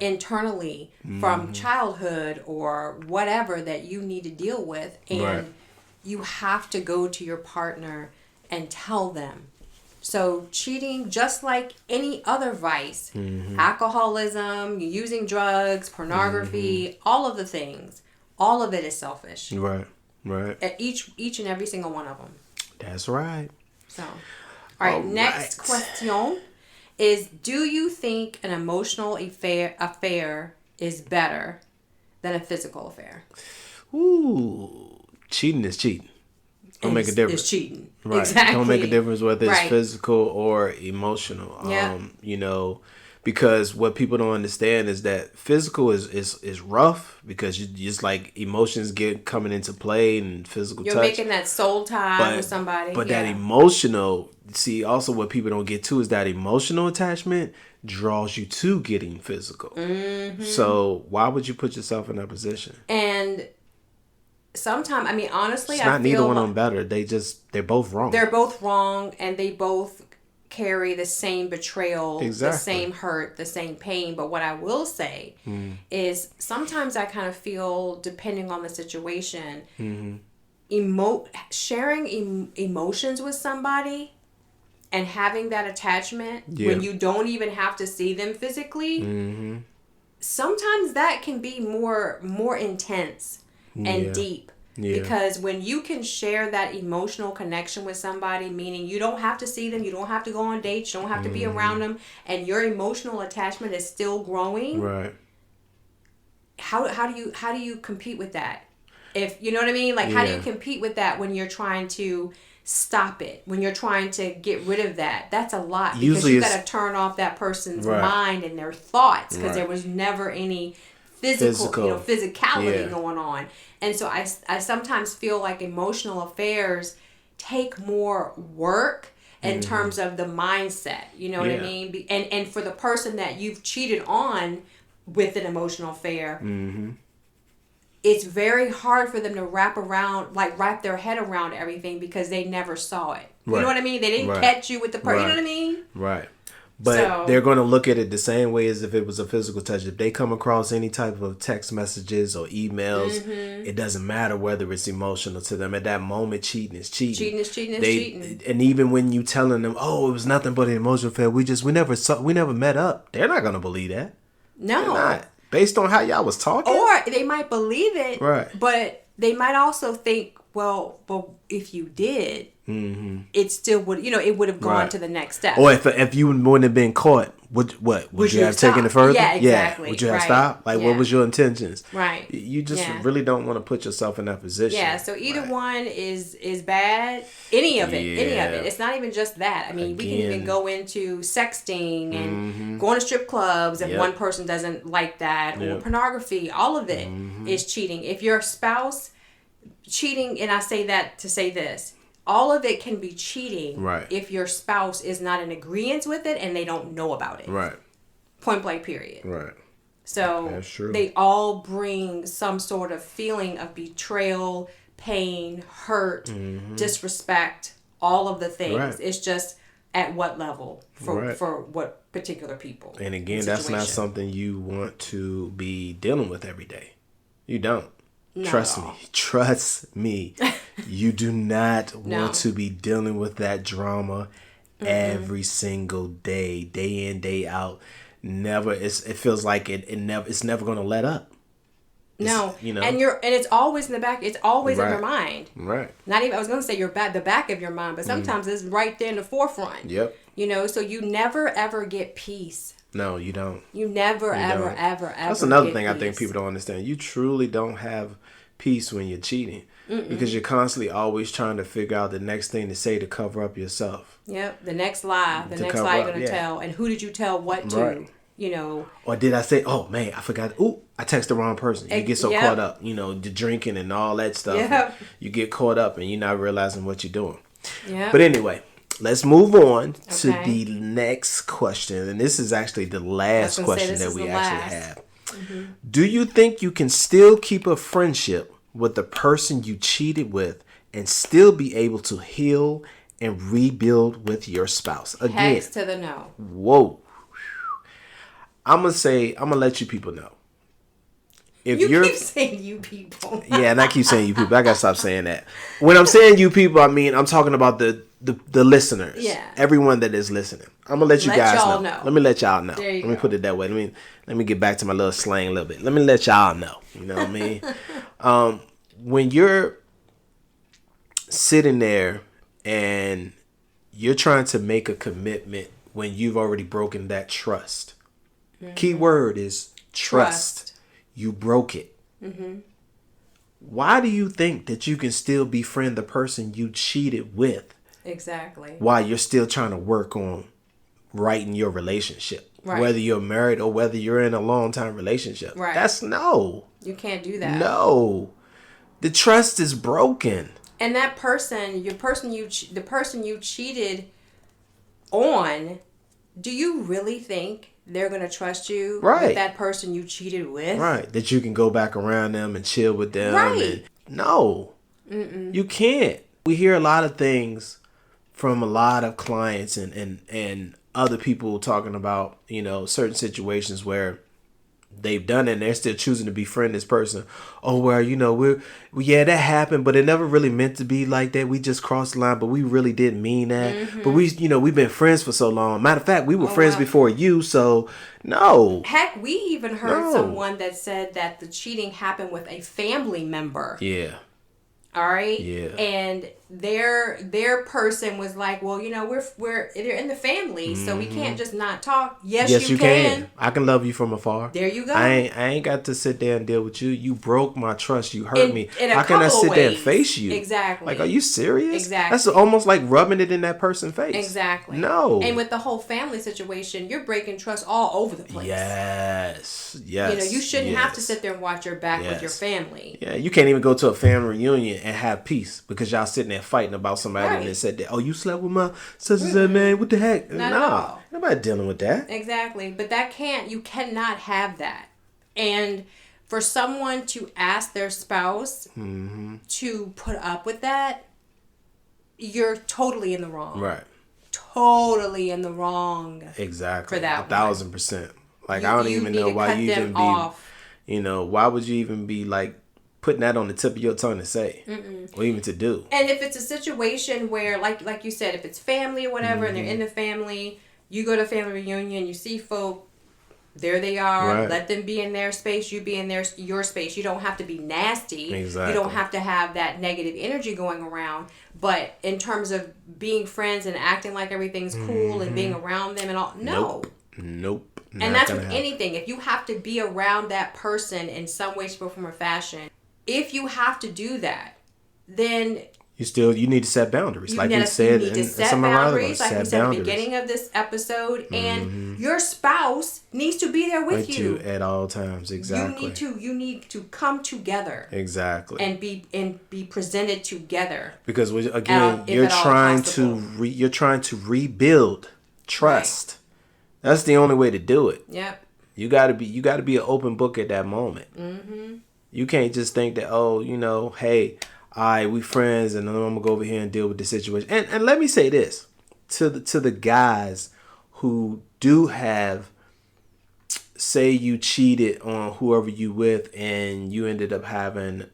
internally from childhood or whatever that you need to deal with. And you have to go to your partner and tell them. So cheating, just like any other vice, alcoholism, using drugs, pornography, all of the things, all of it is selfish. Right. Each and every single one of them. That's right. So, all right. Next question is: do you think an emotional affair is better than a physical affair? Ooh, cheating is cheating. Don't make a difference. It's cheating. Right. Exactly. Don't make a difference whether it's physical or emotional. Because what people don't understand is that physical is rough, because you just like emotions get coming into play and physical touch. You're making that soul tie with somebody. But that emotional, see, also what people don't get to is that emotional attachment draws you to getting physical. So why would you put yourself in that position? And sometimes, I mean, honestly, it's not neither one of them better. They're both wrong. They're both wrong, and they both carry the same betrayal, the same hurt, the same pain. But what I will say is sometimes I kind of feel, depending on the situation, sharing emotions with somebody and having that attachment when you don't even have to see them physically, sometimes that can be more intense and deep. Because when you can share that emotional connection with somebody, meaning you don't have to see them, you don't have to go on dates, you don't have to be around them, and your emotional attachment is still growing. Right. How do you compete with that? If you know what I mean? Like, how do you compete with that when you're trying to stop it? When you're trying to get rid of that? That's a lot, because usually you got to turn off that person's mind and their thoughts, because there was never any physicality going on. And so I sometimes feel like emotional affairs take more work in terms of the mindset. You know what I mean? And for the person that you've cheated on with an emotional affair, it's very hard for them to wrap their head around everything, because they never saw it. You know what I mean? They didn't catch you with the person. You know what I mean? Right. But they're going to look at it the same way as if it was a physical touch. If they come across any type of text messages or emails, it doesn't matter whether it's emotional to them. At that moment, cheating is cheating. Cheating is cheating. And even when you telling them, "Oh, it was nothing but an emotional affair. We never met up," they're not going to believe that. No, they're not. Based on how y'all was talking, or they might believe it, but they might also think, well, but if you did, it still would, it would have gone to the next step. Or if you wouldn't have been caught, would you have taken it further? Yeah, exactly. Would you have stopped? Like, what was your intentions? Right. You just really don't want to put yourself in that position. Yeah. So either one is bad. Any of it. It's not even just that. I mean, we can even go into sexting and going to strip clubs if one person doesn't like that, or pornography. All of it is cheating. If your spouse cheating, and I say that to say this, all of it can be cheating if your spouse is not in agreement with it and they don't know about it. Right. Point blank, period. Right. So they all bring some sort of feeling of betrayal, pain, hurt, disrespect, all of the things. Right. It's just at what level for what particular people. And again, that's not something you want to be dealing with every day. You don't. No. Trust me. You do not No. want to be dealing with that drama every single day, day in, day out. Never. It feels like it's never going to let up. No, you know, and it's always in the back. It's always in Right. your mind. Right. Not even. I was going to say the back of your mind, but sometimes it's right there in the forefront. Yep. You know, so you never ever get peace. No, you don't. You never ever don't. ever. That's another get thing I think peace. people don't understand. You truly don't have peace when you're cheating because you're constantly always trying to figure out the next thing to say to cover up yourself. Yep, the next lie, To next cover lie you're up, going to yeah. tell, and who did you tell what to? Right. You know. Or did I say, oh man, I forgot. Ooh, I texted the wrong person. You get so Yep. caught up, the drinking and all that stuff. Yep. You get caught up and you're not realizing what you're doing. Yeah. But anyway, let's move on to Okay. the next question. And this is actually the last gonna say question this that is we the actually last. have. Do you think you can still keep a friendship with the person you cheated with and still be able to heal and rebuild with your spouse? Again, Hex to the no. whoa. I'm gonna let you people know. If You you're keep saying you people. yeah, and I keep saying you people. I gotta stop saying that. When I'm saying you people, I mean I'm talking about the listeners. Yeah. Everyone that is listening. I'm gonna let you Let guys y'all know. know. Let me let y'all know. There you Let me go. put it that way. Let me get back to my little slang a little bit. Let me let y'all know. You know what I mean? When you're sitting there and you're trying to make a commitment when you've already broken that trust. Key word is trust. You broke it. Why do you think that you can still befriend the person you cheated with Exactly. while you're still trying to work on righting your relationship? Right. Whether you're married or whether you're in a long-time relationship. Right. That's no. You can't do that. No. The trust is broken. And that person, the person you cheated on, do you really think they're going to trust you Right. with that person you cheated with? Right. That you can go back around them and chill with them. Right. No. You can't. We hear a lot of things from a lot of clients and other people talking about, certain situations where they've done it and they're still choosing to befriend this person. Oh, well, that happened, but it never really meant to be like that. We just crossed the line, but we really didn't mean that. But we've been friends for so long. Matter of fact, we were friends wow. before you, so no. Heck, we even heard No. someone that said that the cheating happened with a family member. Yeah. All right. Yeah. And their person was like, well, we're they're in the family, so we can't just not talk. Yes, you can. I can love you from afar. There you go. I ain't got to sit there and deal with you. You broke my trust. You hurt me. in a How can I couple sit there and ways. face you? Exactly. Like, are you serious? Exactly. That's almost like rubbing it in that person's face. Exactly. No. And with the whole family situation, you're breaking trust all over the place. Yes. Yes. You shouldn't have to yes. sit there and watch your back with your Yes. family. Yeah, you can't even go to a family reunion and have peace because y'all sitting there fighting about somebody Right. and they said that, oh, you slept with my sister, man. What the heck? Not at all. Nobody dealing with that. Exactly. But you cannot have that. And for someone to ask their spouse to put up with that, you're totally in the wrong. Right. Totally in the wrong. Exactly. For that 1,000%. Like, You- I don't you even need know to why cut you them even off. be, why would you even be like putting that on the tip of your tongue to say or even to do? And if it's a situation where, like you said, if it's family or whatever, and they're in the family, you go to a family reunion, you see folk, there they are. Right. Let them be in their space. You be in your space. You don't have to be nasty. Exactly. You don't have to have that negative energy going around. But in terms of being friends and acting like everything's cool and being around them and all, no. Nope. And that's with anything. If you have to be around that person in some way, shape, or form or fashion, if you have to do that, then you need to set boundaries. Like we said, you need to in set some of our other boundaries, ones, like we set said at the boundaries. beginning of this episode, and your spouse needs to be there with you at all times. Exactly. You need to come together Exactly. and be presented together. Because If you're at all trying possible. you're trying to rebuild trust. That's the only way to do it. Yep. You got to be an open book at that moment. You can't just think that, hey, all right, we friends, and then I'm gonna go over here and deal with the situation. And let me say this to the guys who do have, say you cheated on whoever you with, and you ended up having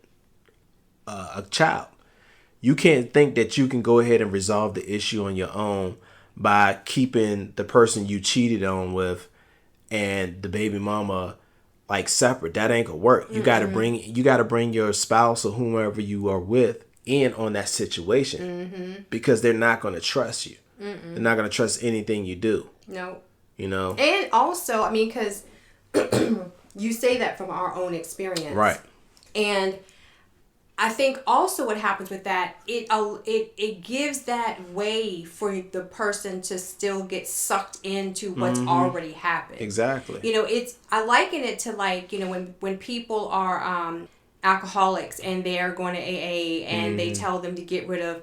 a child. You can't think that you can go ahead and resolve the issue on your own by keeping the person you cheated on with and the baby mama like separate. That ain't gonna work. You gotta bring your spouse or whomever you are with in on that situation because they're not gonna trust you. They're not gonna trust anything you do. No. You know? And also, I mean, because you say that from our own experience. Right. And I think also what happens with that, it gives that way for the person to still get sucked into what's already happened. Exactly. You know, I liken it to like, you know, when people are alcoholics and they're going to AA and they tell them to get rid of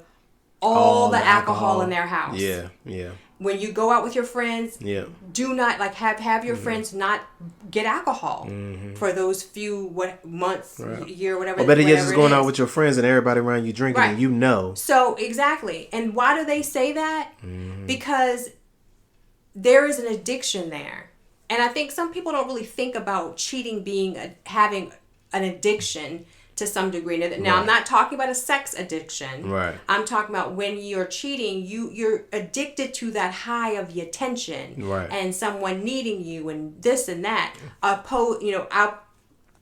all the alcohol in their house. Yeah, yeah. When you go out with your friends, do not like have your friends not get alcohol for those few months, year, whatever. I bet you're just going out with your friends and everybody around you drinking, and you know. So exactly, and why do they say that? Because there is an addiction there, and I think some people don't really think about cheating being having an addiction to some degree. Now, I'm not talking about a sex addiction. Right. I'm talking about when you're cheating, you're addicted to that high of the attention and someone needing you and this and that.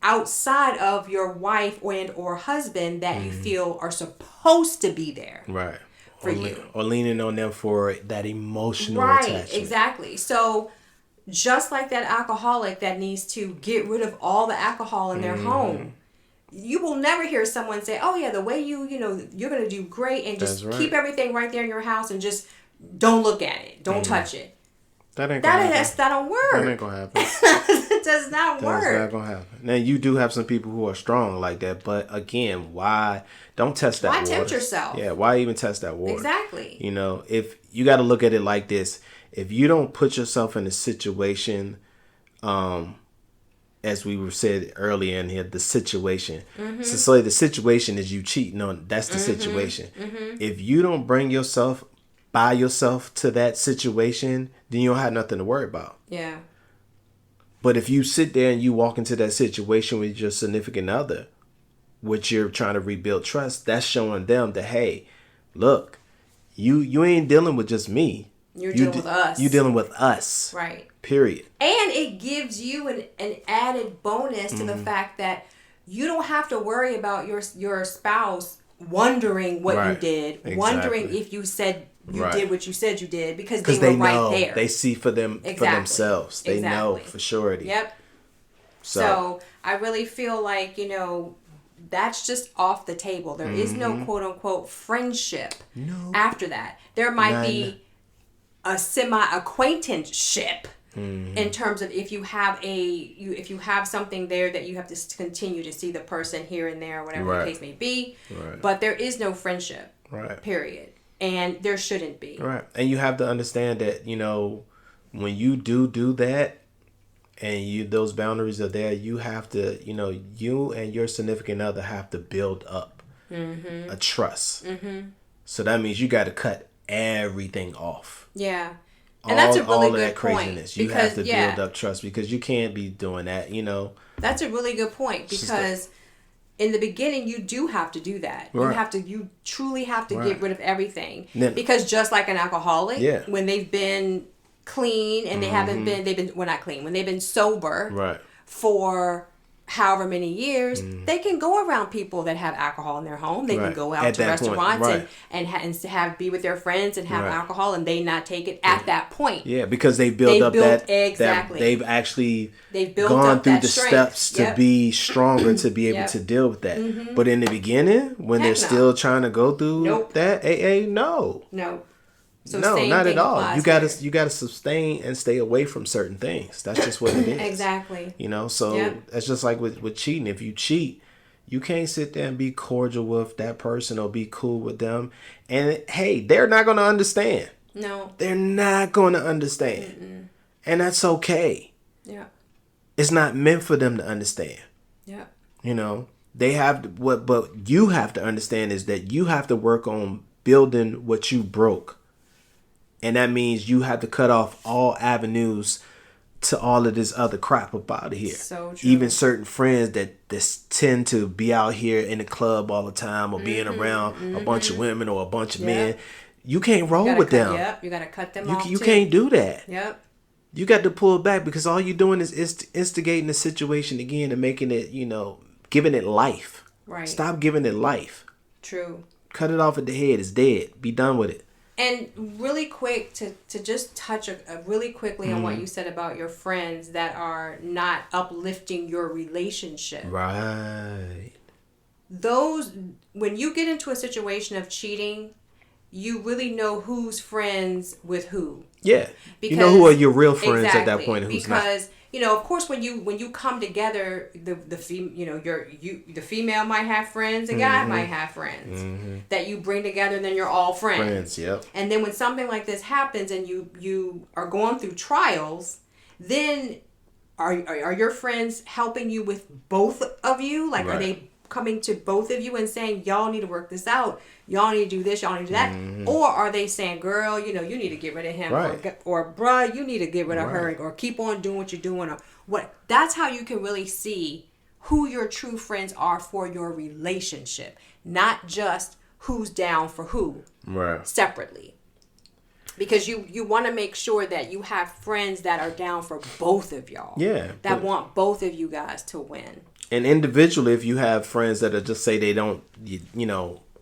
Outside of your wife or husband that you feel are supposed to be there. Right. For you. Or leaning on them for that emotional attachment. Right, exactly. So just like that alcoholic that needs to get rid of all the alcohol in their home, you will never hear someone say, oh yeah, the way you're going to do great and just keep everything right there in your house and just don't look at it. Don't touch it. That ain't gonna happen. That don't work. That ain't gonna happen. It does not work. That's not gonna happen. Now you do have some people who are strong like that, but again, why don't test that water? Why tempt yourself? Yeah, why even test that water? Exactly. You know, if you got to look at it like this, if you don't put yourself in a situation, as we were said earlier in here, the situation. So the situation is you cheating on. That's the situation. If you don't bring yourself by yourself to that situation, then you don't have nothing to worry about. Yeah. But if you sit there and you walk into that situation with your significant other, which you're trying to rebuild trust, that's showing them that, hey, look, you ain't dealing with just me. You're dealing with us. You're dealing with us. Right. Period. And it gives you an added bonus to the fact that you don't have to worry about your spouse wondering what you did, wondering if you said you did what you said you did, because they were right there. They see for themselves. They know for surety. Yep. So I really feel like, that's just off the table. There is no quote unquote friendship after that. There might be a semi-acquaintanceship in terms of if you have something there that you have to continue to see the person here and there, whatever the case may be. But there is no friendship. Period. And there shouldn't be. Right. And you have to understand that, when you do that and those boundaries are there, you have to, you and your significant other have to build up a trust. So that means you got to cut everything off. Yeah. And that's a really good craziness. point. You have to build up trust because you can't be doing that, That's a really good point because in the beginning you do have to do that. You truly have to get rid of everything. Because just like an alcoholic, when they've been clean and when they've been sober for however many years, they can go around people that have alcohol in their home. They can go out to restaurants and be with their friends and have alcohol, and they not take it at that point. Yeah, because they've built up they've actually gone through the steps to be stronger to be able to deal with that. But in the beginning, when they're still trying to go through that, no. So no, not at all. You gotta sustain and stay away from certain things. That's just what it is. Exactly. So that's just like with cheating. If you cheat, you can't sit there and be cordial with that person or be cool with them. And hey, they're not gonna understand. No. They're not gonna understand. And that's okay. Yeah. It's not meant for them to understand. Yeah. They have to, but you have to understand is that you have to work on building what you broke. And that means you have to cut off all avenues to all of this other crap up out of here. So true. Even certain friends that tend to be out here in the club all the time or being around a bunch of women or a bunch of men. You can't roll with them. Yep, you got to cut them off. You can't do that. Yep. You got to pull back because all you're doing is instigating the situation again and making it, giving it life. Right. Stop giving it life. True. Cut it off at the head. It's dead. Be done with it. And really quick, to just touch really quickly on what you said about your friends that are not uplifting your relationship. Right. Those, when you get into a situation of cheating, you really know who's friends with who. Yeah. Because, you know who are your real friends at that point and who's not. Because, of course, when you come together, the female might have friends, the guy might have friends that you bring together, and then you're all friends. Yep. And then when something like this happens, and you are going through trials, then are your friends helping you with both of you? Like, are they coming to both of you and saying, y'all need to work this out, y'all need to do this, y'all need to do that? Or are they saying, girl, you need to get rid of him, or bruh, you need to get rid of her, or keep on doing what you're doing, or what? That's how you can really see who your true friends are for your relationship, not just who's down for who separately. Because you want to make sure that you have friends that are down for both of y'all. Yeah. That want both of you guys to win. And individually, if you have friends that are just say they don't,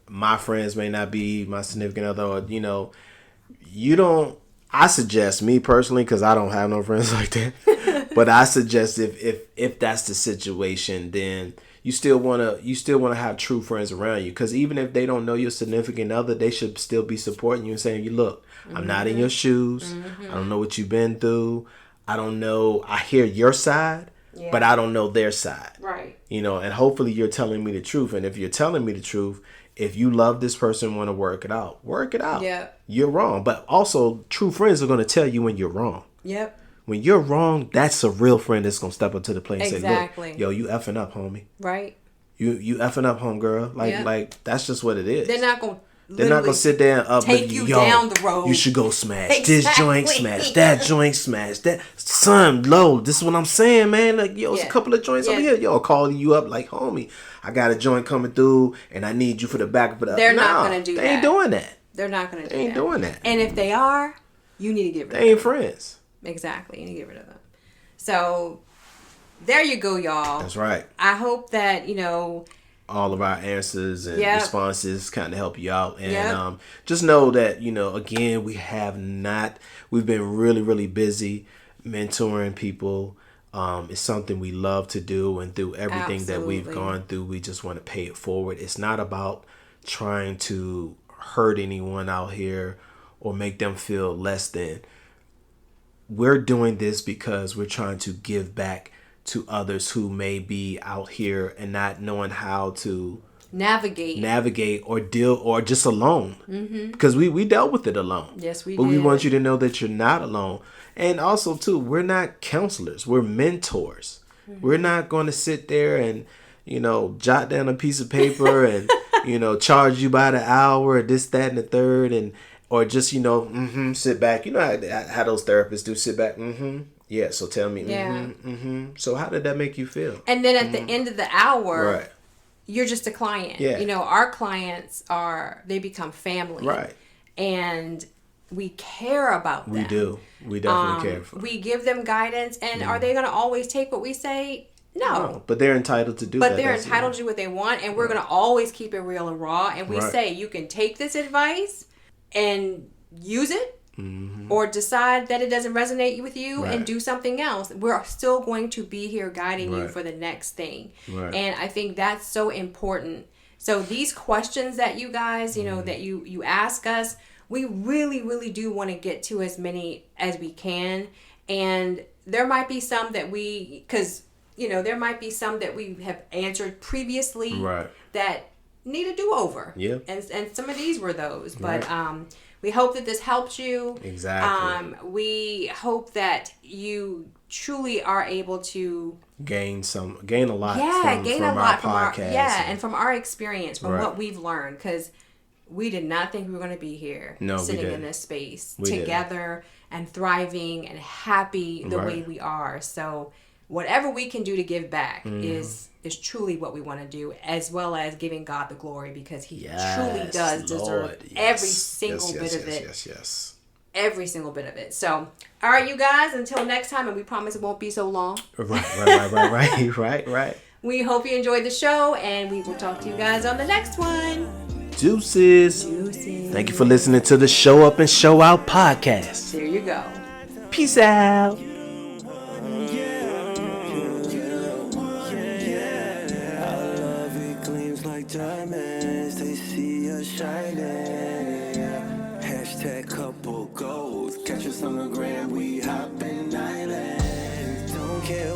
my friends may not be my significant other, or, you don't, I suggest, me personally, because I don't have no friends like that, but I suggest if that's the situation, then you still want to have true friends around you. Because even if they don't know your significant other, they should still be supporting you and saying, you look, I'm not in your shoes. I don't know what you've been through. I don't know. I hear your side. Yeah. But I don't know their side. Right. And hopefully you're telling me the truth. And if you're telling me the truth, if you love this person and want to work it out. Yeah. You're wrong. But also, true friends are going to tell you when you're wrong. Yep. When you're wrong, that's a real friend that's going to step up to the plate and say, look, yo, you effing up, homie. Right. You effing up, homegirl. Like, that's just what it is. They're not going to sit there and up take you down the road. You should go smash this joint, smash that joint, smash that. Son, low. This is what I'm saying, man. Like, yo, it's a couple of joints over here. Yo, calling you up like, homie, I got a joint coming through, and I need you for the back of it. They're not gonna do that. They ain't doing that. They're not gonna do that. They ain't doing that. And if they are, you need to get rid of them. They ain't friends. Exactly. You need to get rid of them. So there you go, y'all. That's right. I hope that all of our answers and responses kind of help you out. And just know that, again, we've been really, really busy mentoring people. It's something we love to do, and through everything that we've gone through, we just want to pay it forward. It's not about trying to hurt anyone out here or make them feel less than. We're doing this because we're trying to give back to others who may be out here and not knowing how to navigate or deal, or just alone. Because we dealt with it alone. Yes, we did. But we want you to know that you're not alone. And also too, we're not counselors, we're mentors. We're not going to sit there and jot down a piece of paper and charge you by the hour, this, that, and the third, and or just sit back. How those therapists do, sit back. Yeah, so tell me. So how did that make you feel? And then at the end of the hour, right, you're just a client. Yeah. Our clients they become family. Right. And we care about them. We do. We definitely care for them. We give them guidance, and are they going to always take what we say? No. But they're entitled to do that. But they're entitled to do what they want, and we're going to always keep it real and raw. And we say, you can take this advice and use it, or decide that it doesn't resonate with you and do something else. We're still going to be here guiding you for the next thing. Right. And I think that's so important. So these questions that you guys, that you ask us, we really, really do want to get to as many as we can. And there might be some that there might be some that we have answered previously that need a do-over. Yeah. And some of these were those. But we hope that this helped you. Exactly. We hope that you truly are able to gain a lot. Yeah, from our podcast. And from our experience, from what we've learned, because we did not think we were going to be here, sitting in this space together and thriving and happy the way we are. So whatever we can do to give back is truly what we want to do, as well as giving God the glory, because he truly does deserve every single bit of it. Yes. Every single bit of it. So, all right, you guys, until next time, and we promise it won't be so long. Right. We hope you enjoyed the show, and we will talk to you guys on the next one. Deuces. Thank you for listening to the Show Up and Show Out podcast. There you go. Peace out. Diamonds, they see us shining. Hashtag couple goals. Catch us on the gram, we hopping islands. Don't care